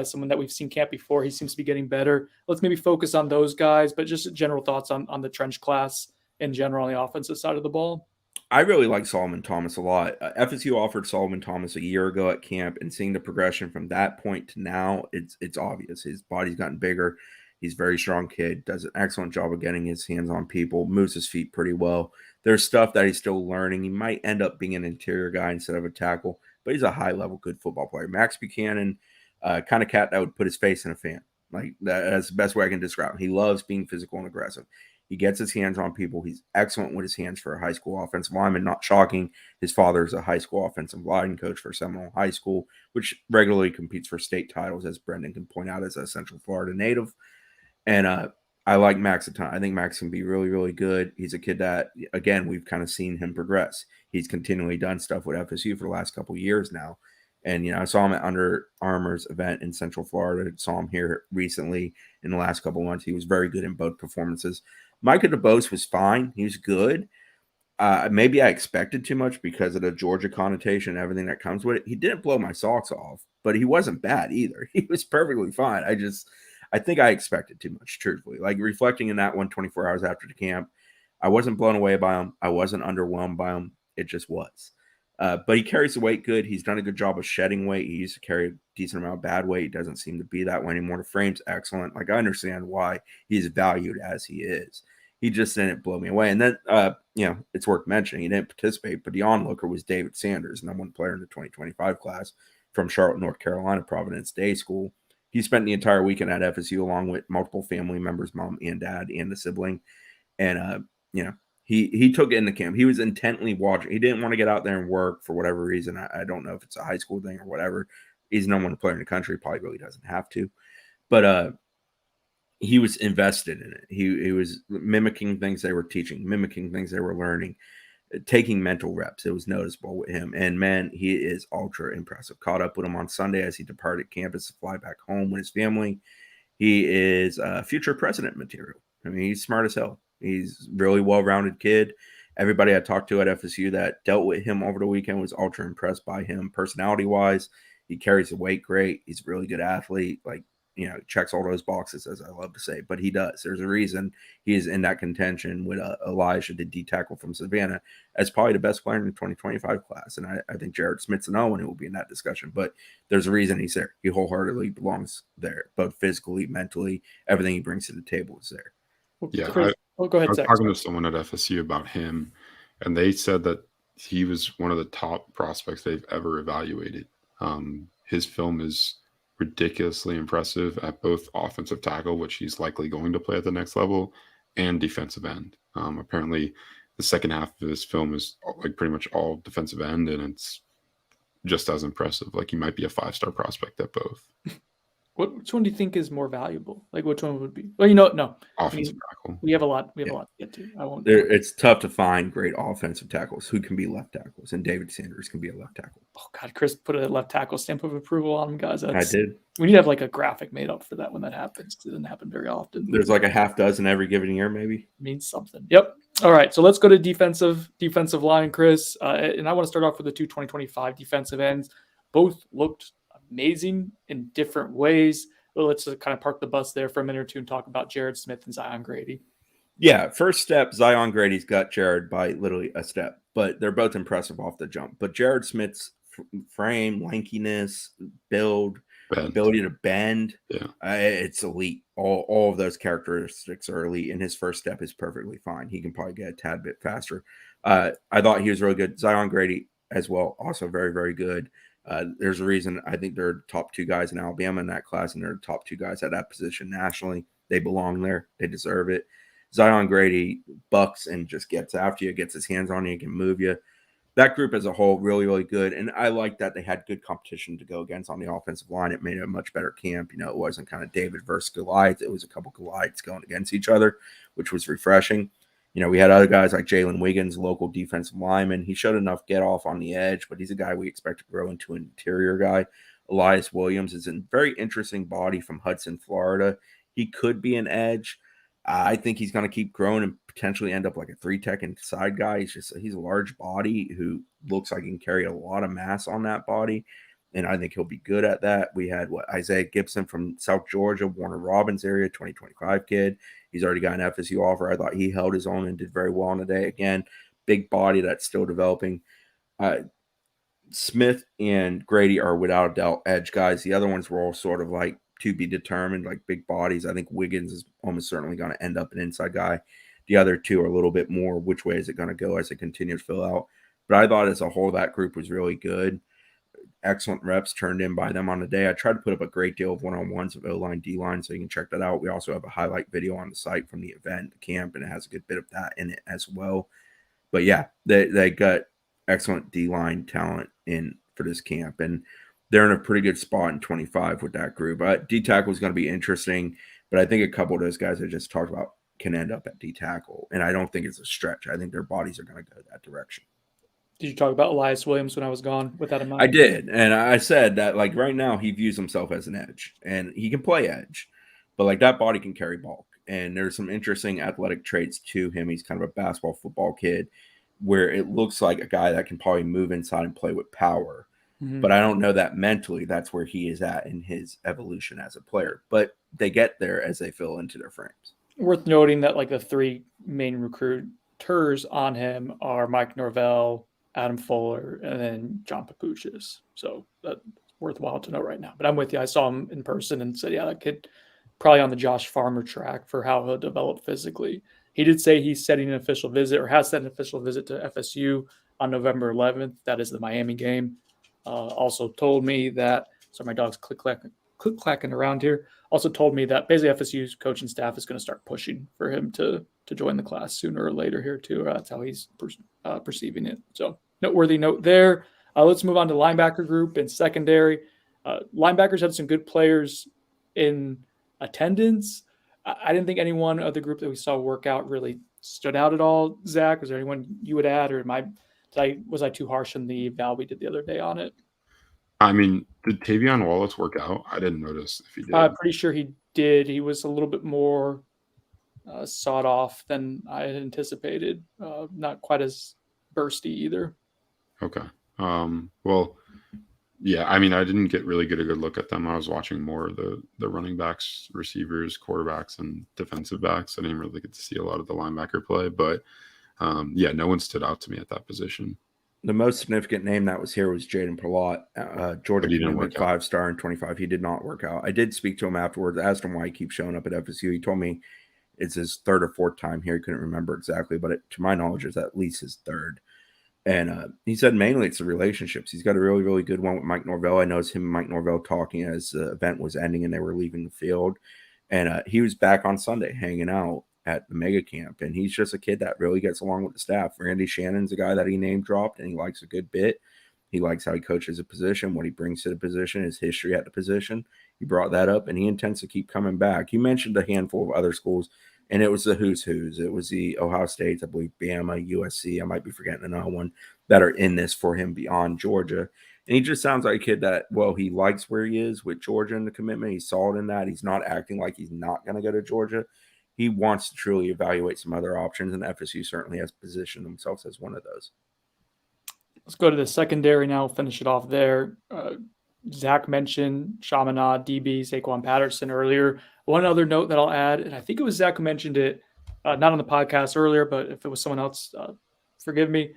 someone that we've seen camp before. He seems to be getting better. Let's maybe focus on those guys, but just general thoughts on the trench class in general on the offensive side of the ball. I really like Solomon Thomas a lot. FSU offered Solomon Thomas a year ago at camp, and seeing the progression from that point to now, it's obvious. His body's gotten bigger. He's a very strong kid, does an excellent job of getting his hands on people, moves his feet pretty well. There's stuff that he's still learning. He might end up being an interior guy instead of a tackle, but he's a high-level good football player. Max Buchanan, kind of cat that would put his face in a fan. Like that's the best way I can describe him. He loves being physical and aggressive. He gets his hands on people. He's excellent with his hands for a high school offensive lineman. Not shocking. His father is a high school offensive line coach for Seminole High School, which regularly competes for state titles, as Brendan can point out, as a Central Florida native. And I like Max a ton. I think Max can be really, really good. He's a kid that, again, we've kind of seen him progress. He's continually done stuff with FSU for the last couple of years now. And, I saw him at Under Armour's event in Central Florida. Saw him here recently in the last couple of months. He was very good in both performances. Micah DeBose was fine. He was good. Maybe I expected too much because of the Georgia connotation and everything that comes with it. He didn't blow my socks off, but he wasn't bad either. He was perfectly fine. I think I expected too much, truthfully. Like, reflecting in that one 24 hours after the camp, I wasn't blown away by him. I wasn't underwhelmed by him. It just was. But he carries the weight good. He's done a good job of shedding weight. He used to carry a decent amount of bad weight. He doesn't seem to be that way anymore. The frame's excellent. Like, I understand why he's valued as he is. He just didn't blow me away. And then, it's worth mentioning, he didn't participate, but the onlooker was David Sanders, number one player in the 2025 class from Charlotte, North Carolina, Providence Day School. He spent the entire weekend at FSU along with multiple family members, mom and dad, and the sibling. And, he took it in the camp. He was intently watching. He didn't want to get out there and work for whatever reason. I don't know if it's a high school thing or whatever. He's no one player in the country. Probably really doesn't have to. But he was invested in it. He was mimicking things they were teaching, mimicking things they were learning, taking mental reps. It was noticeable with him. And, man, he is ultra impressive. Caught up with him on Sunday as he departed campus to fly back home with his family. He is future president material. I mean, he's smart as hell. He's a really well-rounded kid. Everybody I talked to at FSU that dealt with him over the weekend was ultra impressed by him personality-wise. He carries the weight great. He's a really good athlete. Like, checks all those boxes, as I love to say. But he does. There's a reason he is in that contention with Elijah, the D tackle from Savannah, as probably the best player in the 2025 class. And I think Jared Smith's another one who will be in that discussion. But there's a reason he's there. He wholeheartedly belongs there, both physically, mentally. Everything he brings to the table is there. Yeah, Chris, go ahead, I was Zach. talking to someone at FSU about him, and they said that he was one of the top prospects they've ever evaluated. His film is ridiculously impressive at both offensive tackle, which he's likely going to play at the next level, and defensive end. Apparently, the second half of his film is like pretty much all defensive end, and it's just as impressive. Like, he might be a 5-star prospect at both. Which one do you think is more valuable? Like, which one would be? Well, no. Offensive tackle. We have a lot. We have a lot to get to. I won't. It's tough to find great offensive tackles who can be left tackles, and David Sanders can be a left tackle. Oh God, Chris put a left tackle stamp of approval on him, guys. I did. We need to have like a graphic made up for that when that happens, because it doesn't happen very often. There's like a half dozen every given year, maybe. Means something. Yep. All right, so let's go to defensive line, Chris. And I want to start off with the 2025 defensive ends. Both looked amazing in different ways. Well, let's just kind of park the bus there for a minute or two and talk about Jared Smith and Zion Grady. Yeah, first step, Zion Grady's got Jared by literally a step, but they're both impressive off the jump. But Jared Smith's frame, lankiness, build, ability to bend, it's elite. All of those characteristics are elite, and his first step is perfectly fine. He can probably get a tad bit faster. I thought he was really good. Zion Grady as well, also very, very good. There's a reason I think they're top 2 guys in Alabama in that class, and they're the top 2 guys at that position nationally. They belong there. They deserve it. Zion Grady bucks and just gets after you, gets his hands on you, can move you. That group as a whole, really, really good. And I like that they had good competition to go against on the offensive line. It made it a much better camp. It wasn't kind of David versus Goliath. It was a couple Goliaths going against each other, which was refreshing. We had other guys like Jalen Wiggins, local defensive lineman. He showed enough get off on the edge, but he's a guy we expect to grow into an interior guy. Elias Williams is a very interesting body from Hudson, Florida. He could be an edge. I think he's going to keep growing and potentially end up like a 3-tech inside guy. He's a large body who looks like he can carry a lot of mass on that body, and I think he'll be good at that. We had Isaiah Gibson from South Georgia, Warner Robins area, 2025 kid. He's already got an FSU offer. I thought he held his own and did very well on the day. Again, big body that's still developing. Smith and Grady are without a doubt edge guys. The other ones were all sort of like to be determined, like big bodies. I think Wiggins is almost certainly going to end up an inside guy. The other two are a little bit more which way is it going to go as it continues to fill out. But I thought as a whole that group was really good. Excellent reps turned in by them on the day. I tried to put up a great deal of one-on-ones of O-line, D-line, so you can check that out. We also have a highlight video on the site from the event, the camp, and it has a good bit of that in it as well. But yeah, they got excellent D-line talent in for this camp, and they're in a pretty good spot in 25 with that group. D-tackle is going to be interesting, but I think a couple of those guys I just talked about can end up at D-tackle, and I don't think it's a stretch. I think their bodies are going to go that direction. Did you talk about Elias Williams when I was gone with that in mind? I did, and I said that like right now he views himself as an edge, and he can play edge, but like that body can carry bulk, and there's some interesting athletic traits to him. He's kind of a basketball football kid where it looks like a guy that can probably move inside and play with power. But I don't know that mentally that's where he is at in his evolution as a player. But they get there as they fill into their frames. Worth noting that like the three main recruiters on him are Mike Norvell, Adam Fuller, and then John Papuchis. So that's worthwhile to know right now. But I'm with you. I saw him in person and said, yeah, that kid probably on the Josh Farmer track for how he'll develop physically. He did say he's setting an official visit or has set an official visit to FSU on November 11th. That is the Miami game. Also told me that, so my dog's click-clacking around here, also told me that basically FSU's coaching staff is going to start pushing for him to join the class sooner or later here too. That's how he's perceiving it. So noteworthy note there. Let's move on to linebacker group and secondary. Linebackers had some good players in attendance. I didn't think anyone of the group that we saw work out really stood out at all. Zach, was there anyone you would add, or was I too harsh on the eval we did the other day on it? I mean, did Tavion Wallace work out? I didn't notice if he did. I'm pretty sure he did. He was a little bit more sawed off than I had anticipated. Not quite as bursty either. Okay. Well, yeah, I mean, I didn't get a good look at them. I was watching more of the running backs, receivers, quarterbacks, and defensive backs. I didn't really get to see a lot of the linebacker play, but yeah, no one stood out to me at that position. The most significant name that was here was Jaden Perlott, Georgia commitment 5-star in 25. He did not work out. I did speak to him afterwards, asked him why he keeps showing up at FSU. He told me it's his third or fourth time here. He couldn't remember exactly, but to my knowledge, it's at least his third. And he said mainly it's the relationships. He's got a really, really good one with Mike Norvell. I noticed him and Mike Norvell talking as the event was ending and they were leaving the field. And he was back on Sunday hanging out at the mega camp. And he's just a kid that really gets along with the staff. Randy Shannon's a guy that he name dropped and he likes a good bit. He likes how he coaches a position, what he brings to the position, his history at the position. He brought that up and he intends to keep coming back. You mentioned a handful of other schools. And it was the who's. It was the Ohio States, I believe, Bama, USC. I might be forgetting another one that are in this for him beyond Georgia. And he just sounds like a kid that, well, he likes where he is with Georgia and the commitment. He's solid in that. He's not acting like he's not going to go to Georgia. He wants to truly evaluate some other options, and FSU certainly has positioned themselves as one of those. Let's go to the secondary now. We'll finish it off there. Zach mentioned Chaminade, DB, Saquon Patterson earlier. One other note that I'll add, and I think it was Zach who mentioned it, not on the podcast earlier, but if it was someone else, forgive me.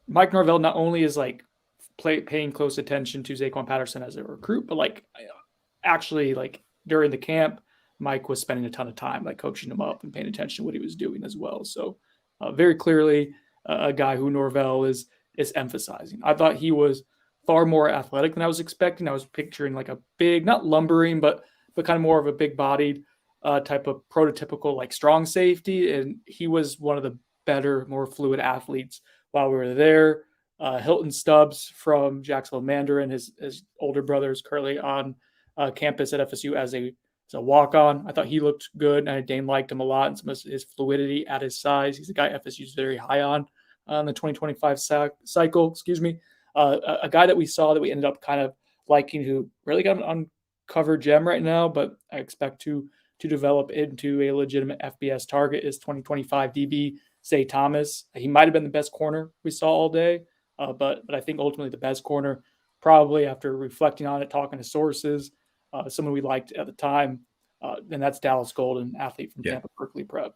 Mike Norvell not only is like paying close attention to Saquon Patterson as a recruit, but like actually like during the camp, Mike was spending a ton of time like coaching him up and paying attention to what he was doing as well. So very clearly a guy who Norvell is emphasizing. I thought he was far more athletic than I was expecting. I was picturing like a big, not lumbering, but kind of more of a big-bodied type of prototypical like strong safety, and he was one of the better, more fluid athletes while we were there. Hilton Stubbs from Jacksonville Mandarin, his older brother, is currently on campus at FSU as a walk-on. I thought he looked good, and Dane liked him a lot, and some of his fluidity at his size. He's a guy FSU's very high on the 2025 cycle. Excuse me. A guy that we saw that we ended up kind of liking, who really got an uncovered gem right now, but I expect to develop into a legitimate FBS target, is 2025 DB Zay Thomas. He might have been the best corner we saw all day, but I think ultimately the best corner, probably after reflecting on it, talking to sources, someone we liked at the time, and that's Dallas Golden, athlete from Tampa Berkeley Prep.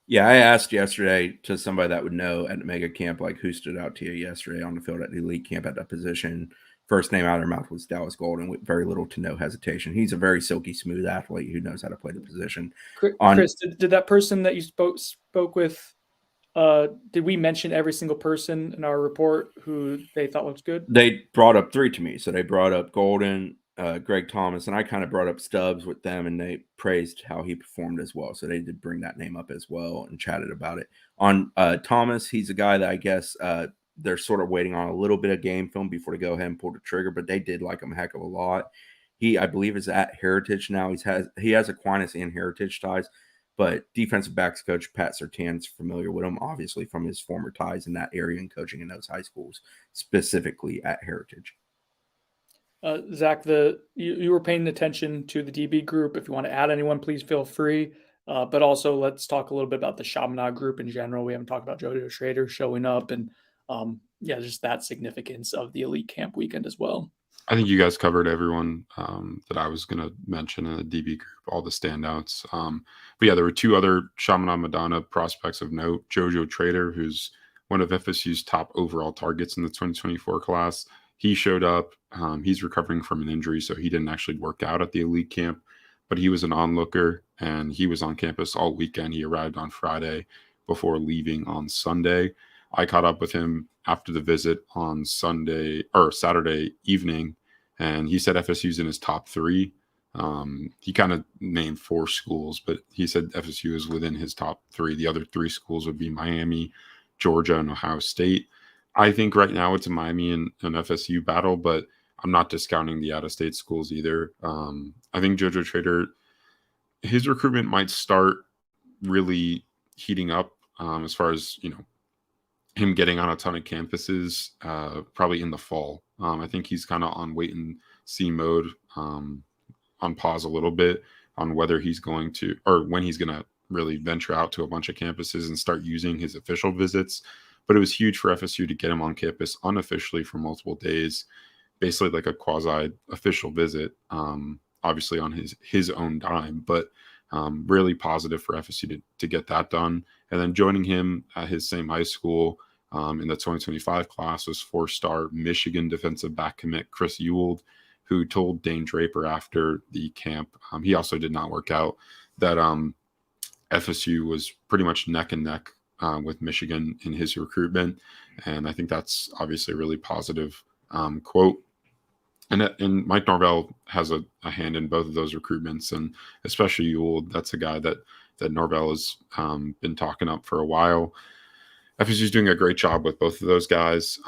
Yeah, I asked yesterday to somebody that would know at mega camp, like, who stood out to you yesterday on the field at the elite camp at that position. First name out of their mouth was Dallas Golden, with very little to no hesitation. He's a very silky smooth athlete who knows how to play the position. Chris, did that person that you spoke with, did we mention every single person in our report who they thought looks good? They brought up 3 to me. So they brought up Golden, Greg Thomas, and I kind of brought up Stubbs with them, and they praised how he performed as well. So they did bring that name up as well and chatted about it. On Thomas, he's a guy that I guess they're sort of waiting on a little bit of game film before they go ahead and pull the trigger, but they did like him a heck of a lot. He, I believe, is at Heritage now. He has Aquinas and Heritage ties, but defensive backs coach Pat Surtain's familiar with him, obviously, from his former ties in that area and coaching in those high schools, specifically at Heritage. Zach, you were paying attention to the DB group. If you want to add anyone, please feel free. But also, let's talk a little bit about the Chaminade group in general. We haven't talked about JoJo Schrader showing up, and just that significance of the elite camp weekend as well. I think you guys covered everyone that I was going to mention in the DB group, all the standouts. But yeah, there were 2 other Chaminade Madonna prospects of note. JoJo Trader, who's one of FSU's top overall targets in the 2024 class. He showed up. He's recovering from an injury, so he didn't actually work out at the elite camp, but he was an onlooker, and he was on campus all weekend. He arrived on Friday before leaving on Sunday. I caught up with him after the visit on Saturday evening, and he said FSU's in his top 3. He kind of named 4 schools, but he said FSU is within his top 3. The other 3 schools would be Miami, Georgia, and Ohio State. I think right now it's a Miami and an FSU battle, but I'm not discounting the out-of-state schools either. I think JoJo Trader, his recruitment might start really heating up as far as, him getting on a ton of campuses probably in the fall. I think he's kind of on wait-and-see mode, on pause a little bit on whether he's going to, or when he's going to really venture out to a bunch of campuses and start using his official visits. But it was huge for FSU to get him on campus unofficially for multiple days, basically like a quasi-official visit, obviously on his own dime, but really positive for FSU to get that done. And then joining him at his same high school in the 2025 class was 4-star Michigan defensive back commit Chris Ewald, who told Dane Draper after the camp, he also did not work out, that FSU was pretty much neck and neck with Michigan in his recruitment. And I think that's obviously a really positive quote. And Mike Norvell has a hand in both of those recruitments, and especially Ewald. That's a guy that Norvell has been talking up for a while. FSU is doing a great job with both of those guys.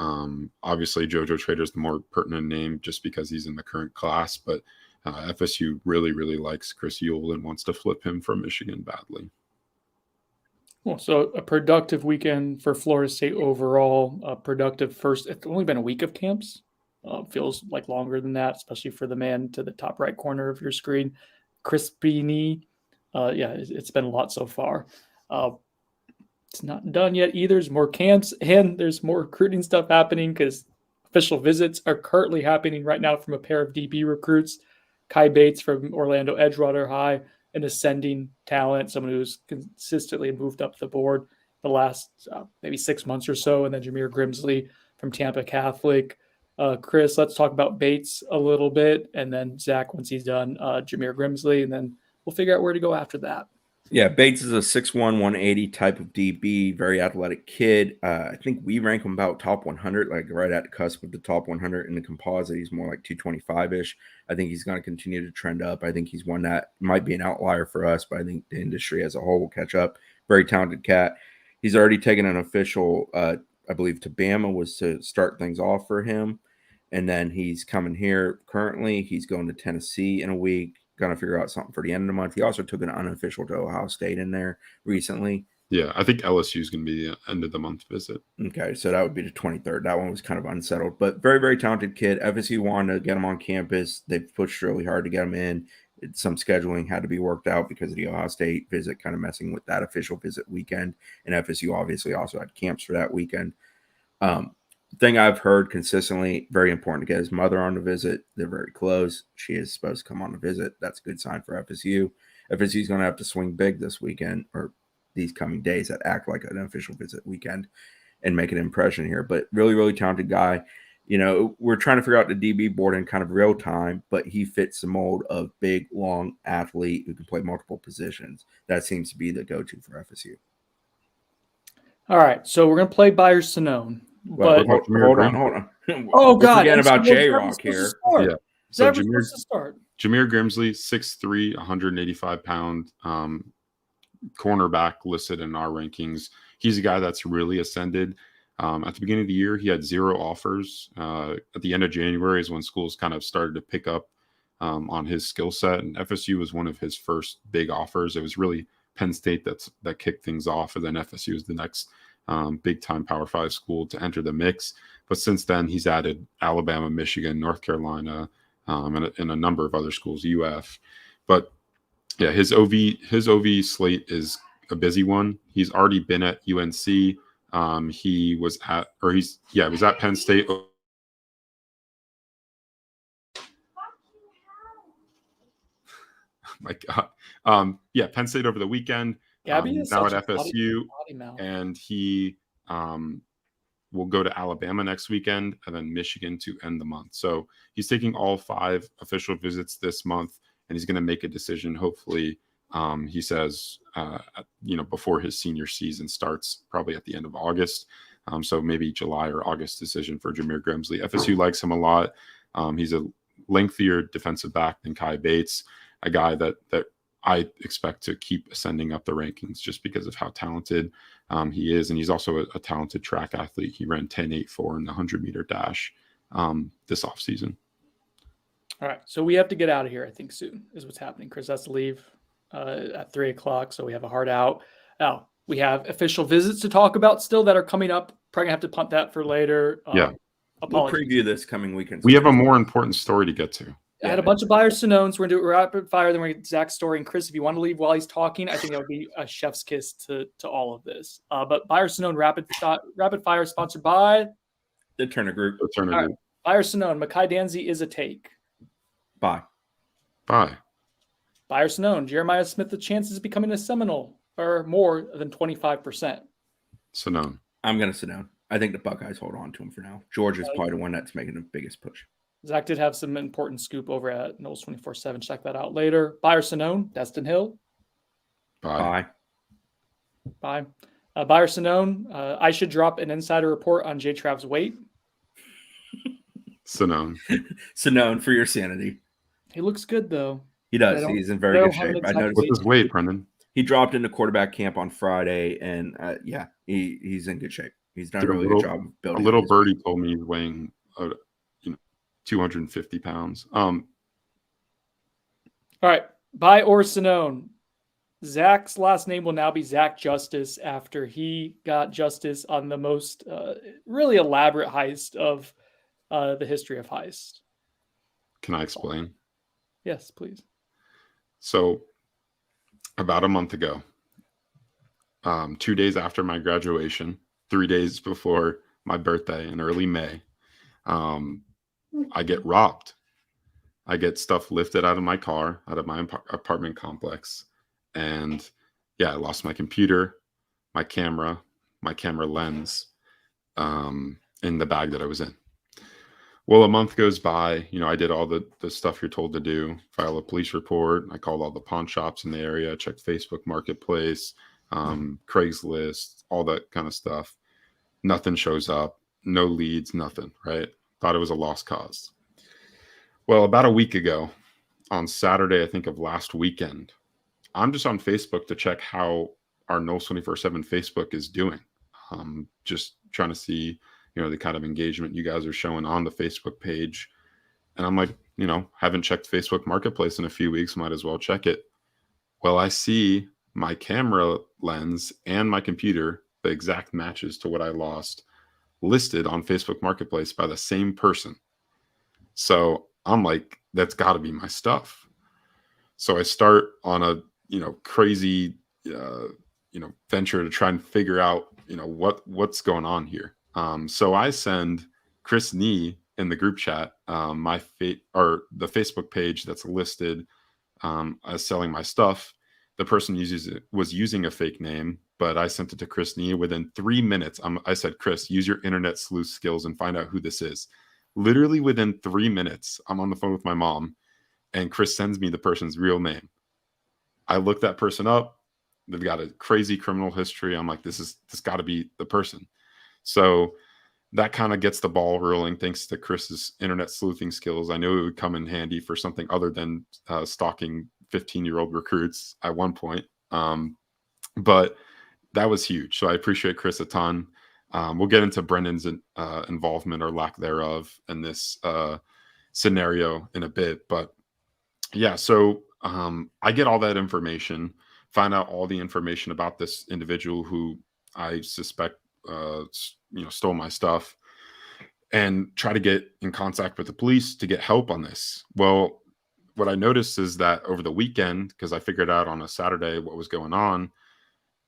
Obviously, JoJo Trader is the more pertinent name just because he's in the current class, but FSU really, really likes Chris Ewald and wants to flip him from Michigan badly. Well, so a productive weekend for Florida State overall. A productive first. It's only been a week of camps. Feels like longer than that, especially for the man to the top right corner of your screen, Crispini. It's been a lot so far. It's not done yet either. There's more camps and there's more recruiting stuff happening because official visits are currently happening right now from a pair of DB recruits. Kai Bates from Orlando Edgewater High, an ascending talent, someone who's consistently moved up the board the last maybe 6 months or so, and then Jameer Grimsley from Tampa Catholic. Chris, let's talk about Bates a little bit, and then Zach, once he's done, Jameer Grimsley, and then we'll figure out where to go after that. Yeah, Bates is a 6'1", 180 type of DB, very athletic kid. I think we rank him about top 100, like right at the cusp of the top 100 in the composite. He's more like 225-ish. I think he's going to continue to trend up. I think he's one that might be an outlier for us, but I think the industry as a whole will catch up. Very talented cat. He's already taken an official, I believe, to Bama was to start things off for him. And then he's coming here currently. He's going to Tennessee in a week. Going to figure out something for the end of the month. He also took an unofficial to Ohio State in there recently. Yeah, I think LSU is going to be the end of the month visit. Okay, so that would be the 23rd. That one was kind of unsettled, but very, very talented kid. FSU wanted to get him on campus. They've pushed really hard to get him in. Some scheduling had to be worked out because of the Ohio State visit kind of messing with that official visit weekend. And FSU obviously also had camps for that weekend. Thing I've heard consistently, very important to get his mother on the visit. They're very close. She is supposed to come on the visit. That's a good sign for FSU. FSU is going to have to swing big this weekend or these coming days that act like an official visit weekend and make an impression here. But really, really talented guy. You know, we're trying to figure out the DB board in kind of real time, but he fits the mold of big, long athlete who can play multiple positions. That seems to be the go-to for FSU. All right, so we're going to play Byers Sinone. Well, But hold on. oh We're God, forgetting about J J-Rock here. Yeah. So Supposed to start. Jameer Grimsley, 6'3", 185-pound cornerback listed in our rankings. He's a guy that's really ascended. At the beginning of the year, he had 0 offers. At the end of January is when schools kind of started to pick up on his skill set, and FSU was one of his first big offers. It was really Penn State that kicked things off, and then FSU was the next big-time Power 5 school to enter the mix. But since then, he's added Alabama, Michigan, North Carolina, and a number of other schools, UF. But yeah, his OV slate is a busy one. He's already been at UNC. He was at Penn State. Oh my God. Penn State over the weekend. Gabby is now such at a FSU, potty mouth. and he will go to Alabama next weekend and then Michigan to end the month. So he's taking all 5 official visits this month, and he's going to make a decision. Hopefully, he says, before his senior season starts, probably at the end of August. So maybe July or August decision for Jameer Grimsley. FSU likes him a lot. He's a lengthier defensive back than Kai Bates, a guy that I expect to keep ascending up the rankings just because of how talented he is. And he's also a talented track athlete. He ran 10.84 in the 100-meter dash this offseason. All right, so we have to get out of here, I think, soon is what's happening. Chris has to leave at 3 o'clock, so we have a hard out. Now, we have official visits to talk about still that are coming up. Probably going to have to punt that for later. Yeah. We'll preview this coming weekend. We have a more important story to get to. I had a bunch of Byers Sinones. We're going to do it rapid fire. Then we're going to get Zach's story. And Chris, if you want to leave while he's talking, I think that would be a chef's kiss to all of this. But Byers Sinone rapid fire sponsored by the Turner Group. Right. Byers Sinone, Makai Danzy is a take. Bye. Byers Sinone, Jeremiah Smith, the chances of becoming a Seminole are more than 25%. Sinone. I'm going to sit down. I think the Buckeyes hold on to him for now. Georgia's probably the one that's making the biggest push. Zach did have some important scoop over at Knowles 24/7. Check that out later. Byers Sinone, Destin Hill. Bye. Byers Sinone, I should drop an insider report on J. Trav's weight. Sinone. Sinone for your sanity. He looks good, though. He does. He's in very good shape. I noticed. What's his weight, Brendan? He dropped into quarterback camp on Friday, and he's in good shape. He's done a really good job of building. A little birdie told me he's weighing 250 pounds. All right. By or Sinone. Zach's last name will now be Zach Justice after he got justice on the most really elaborate heist of the history of heist. Can I explain? Yes, please. So about a month ago, 2 days after my graduation, 3 days before my birthday in early May, I get robbed. I get stuff lifted out of my car, out of my apartment complex. And I lost my computer, my camera lens in the bag that I was in. Well, a month goes by. I did all the stuff you're told to do. File a police report. I called all the pawn shops in the area. Checked Facebook Marketplace, Craigslist, all that kind of stuff. Nothing shows up. No leads. Nothing. Right? Thought it was a lost cause. Well, about a week ago, on Saturday, I think of last weekend, I'm just on Facebook to check how our Knowles 24/7 Facebook is doing. Just trying to see, the kind of engagement you guys are showing on the Facebook page. And I'm like, haven't checked Facebook Marketplace in a few weeks. Might as well check it. Well, I see my camera lens and my computer, the exact matches to what I lost, listed on Facebook Marketplace by the same person. So I'm like, that's got to be my stuff. So I start on a, crazy, venture to try and figure out, what's going on here. So I send Chris Nee in the group chat, the Facebook page that's listed as selling my stuff. The person was using a fake name, but I sent it to Chris Nee within 3 minutes. I said, Chris, use your internet sleuth skills and find out who this is. Literally within 3 minutes, I'm on the phone with my mom, and Chris sends me the person's real name. I look that person up. They've got a crazy criminal history. I'm like, this got to be the person. So that kind of gets the ball rolling thanks to Chris's internet sleuthing skills. I knew it would come in handy for something other than stalking 15-year-old recruits at one point. But that was huge. So I appreciate Chris a ton. We'll get into Brendan's involvement or lack thereof in this scenario in a bit. But yeah, so I get all that information, find out all the information about this individual who I suspect stole my stuff, and try to get in contact with the police to get help on this. Well, what I noticed is that over the weekend, because I figured out on a Saturday what was going on,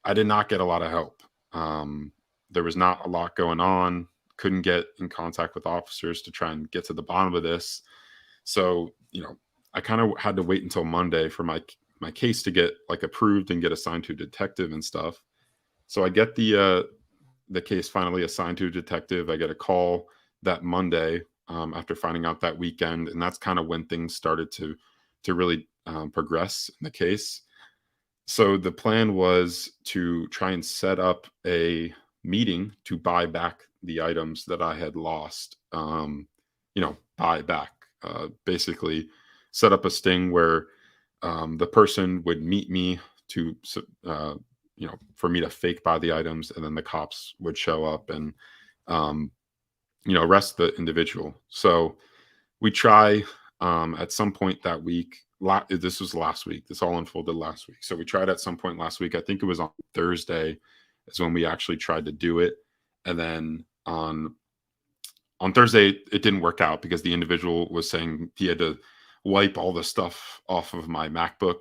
I did not get a lot of help. There was not a lot going on. Couldn't get in contact with officers to try and get to the bottom of this. So, I kind of had to wait until Monday for my case to get approved and get assigned to a detective and stuff. So I get the case finally assigned to a detective. I get a call that Monday after finding out that weekend, and that's kind of when things started to really progress in the case. So the plan was to try and set up a meeting to buy back the items that I had lost. Buy back. Basically, set up a sting where the person would meet me to for me to fake buy the items, and then the cops would show up and arrest the individual. So we try at some point that week. This was last week. This all unfolded last week. So we tried at some point last week. I think it was on Thursday is when we actually tried to do it. And then on Thursday, it didn't work out because the individual was saying he had to wipe all the stuff off of my MacBook.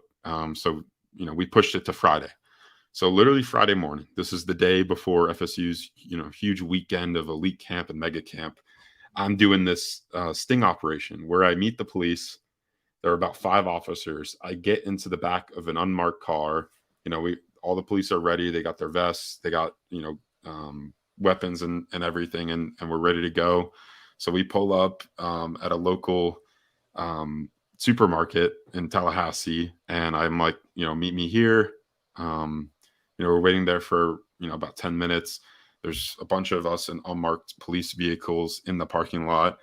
So we pushed it to Friday. So literally Friday morning, this is the day before FSU's, huge weekend of elite camp and mega camp. I'm doing this sting operation where I meet the police. There are about 5 officers. I get into the back of an unmarked car. All the police are ready. They got their vests. They got, weapons and everything. And we're ready to go. So we pull up at a local supermarket in Tallahassee. And I'm like, meet me here. We're waiting there for, about 10 minutes. There's a bunch of us in unmarked police vehicles in the parking lot.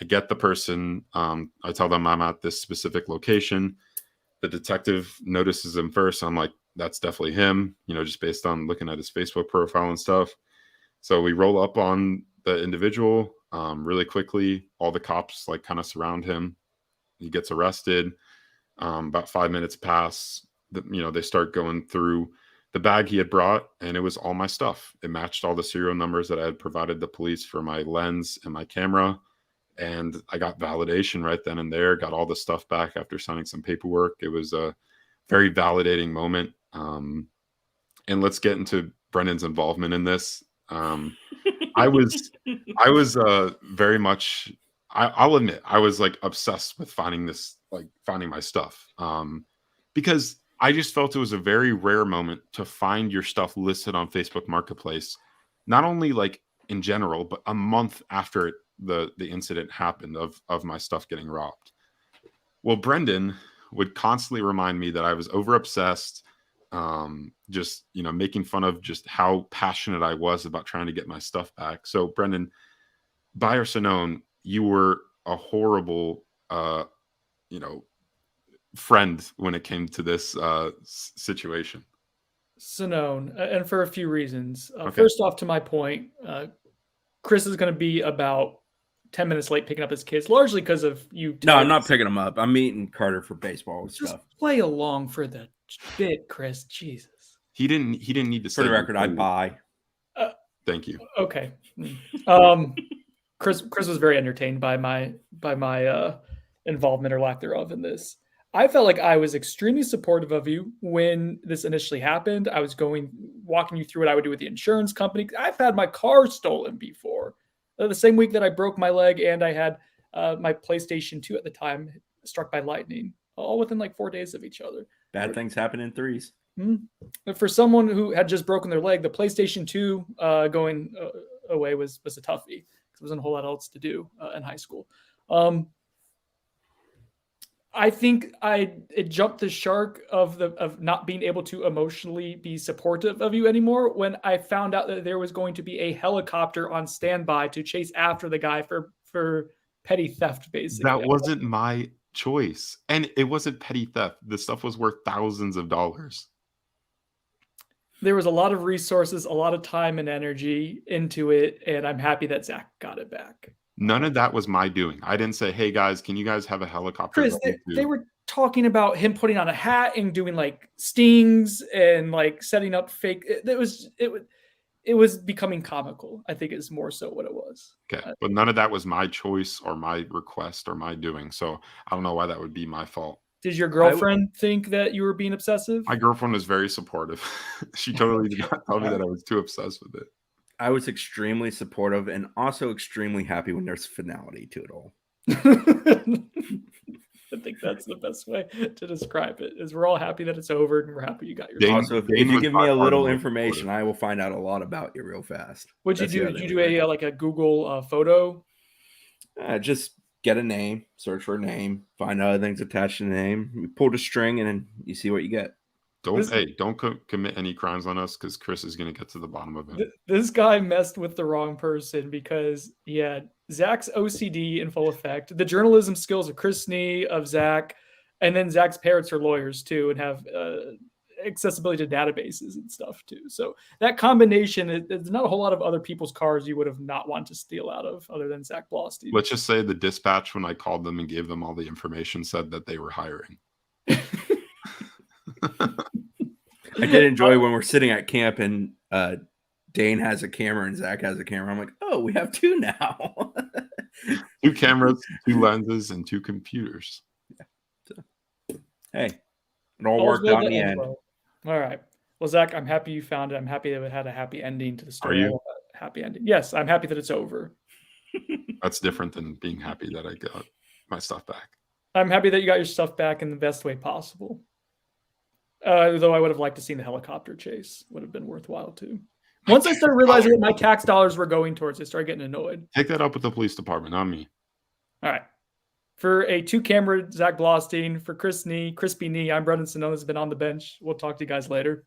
I get the person. I tell them I'm at this specific location. The detective notices him first. I'm like, that's definitely him, just based on looking at his Facebook profile and stuff. So we roll up on the individual really quickly. All the cops kind of surround him. He gets arrested. About 5 minutes pass. They start going through the bag he had brought, and it was all my stuff. It matched all the serial numbers that I had provided the police for my lens and my camera. And I got validation right then and there, got all the stuff back after signing some paperwork. It was a very validating moment. And let's get into Brendan's involvement in this. I was very much, I'll admit, I was obsessed with finding my stuff. Because I just felt it was a very rare moment to find your stuff listed on Facebook Marketplace, not only in general, but a month after it the incident happened of my stuff getting robbed. Well, Brendan would constantly remind me that I was over obsessed, just, you know, making fun of just how passionate I was about trying to get my stuff back. So Brendan, by or Sonone, you were a horrible, you know, friend when it came to this situation. Sonone, and for a few reasons. Okay. First off, to my point, Chris is going to be about 10 minutes late picking up his kids, largely because of you. No, I'm not picking them up. I'm meeting Carter for baseball and Just stuff. play along for the bit, Chris. Jesus. He didn't need to say. For the record, I buy. Thank you. Okay. Chris was very entertained by my involvement or lack thereof in this. I felt like I was extremely supportive of you when this initially happened. I was walking you through what I would do with the insurance company. I've had my car stolen before. The same week that I broke my leg, and I had my PlayStation 2 at the time struck by lightning, all within like 4 days of each other. Bad things happen in threes. For someone who had just broken their leg, the PlayStation 2 going away was a toughie. There wasn't a whole lot else to do in high school. I think it jumped the shark of not being able to emotionally be supportive of you anymore when I found out that there was going to be a helicopter on standby to chase after the guy for petty theft, basically. That wasn't my choice. And it wasn't petty theft. The stuff was worth thousands of dollars. There was a lot of resources, a lot of time and energy into it, and I'm happy that Zach got it back. None of that was my doing. I didn't say, hey, guys, can you guys have a helicopter? Chris, they were talking about him putting on a hat and doing like stings and like setting up fake. It was becoming comical. I think it's more so what it was. Okay, but none of that was my choice or my request or my doing. So I don't know why that would be my fault. Did your girlfriend think that you were being obsessive? My girlfriend was very supportive. She totally did not tell me that I was too obsessed with it. I was extremely supportive and also extremely happy when there's finality to it all. I think that's the best way to describe it. Is we're all happy that it's over and we're happy you got your. Also, if you give me a little information, I will find out a lot about you real fast. What'd you do? Did you do a like a Google photo? Just get a name, search for a name, find other things attached to the name. You pull the string, and then you see what you get. Don't commit any crimes on us because Chris is going to get to the bottom of it. This guy messed with the wrong person because he had Zach's OCD in full effect, the journalism skills of Chris Nee, of Zach, and then Zach's parents are lawyers too and have accessibility to databases and stuff too. So that combination, there's not a whole lot of other people's cars you would have not wanted to steal out of other than Zach Blostein. Let's just say the dispatch, when I called them and gave them all the information, said that they were hiring. I did enjoy when we're sitting at camp and Dane has a camera and Zach has a camera. I'm like, oh, we have two now. 2 cameras, 2 lenses, and 2 computers. Yeah. So, hey, it all worked out in the end. All right. Well, Zach, I'm happy you found it. I'm happy that it had a happy ending to the story. Are you? Happy ending. Yes, I'm happy that it's over. That's different than being happy that I got my stuff back. I'm happy that you got your stuff back in the best way possible. Though I would have liked to see the helicopter chase. Would have been worthwhile too. Once I started realizing that my tax dollars were going towards it, I started getting annoyed. Take that up with the police department, not me. All right. For a 2-camera Zach Blostein, for Chris Nee, Crispy Nee, I'm Brendan Sonone has been on the bench. We'll talk to you guys later.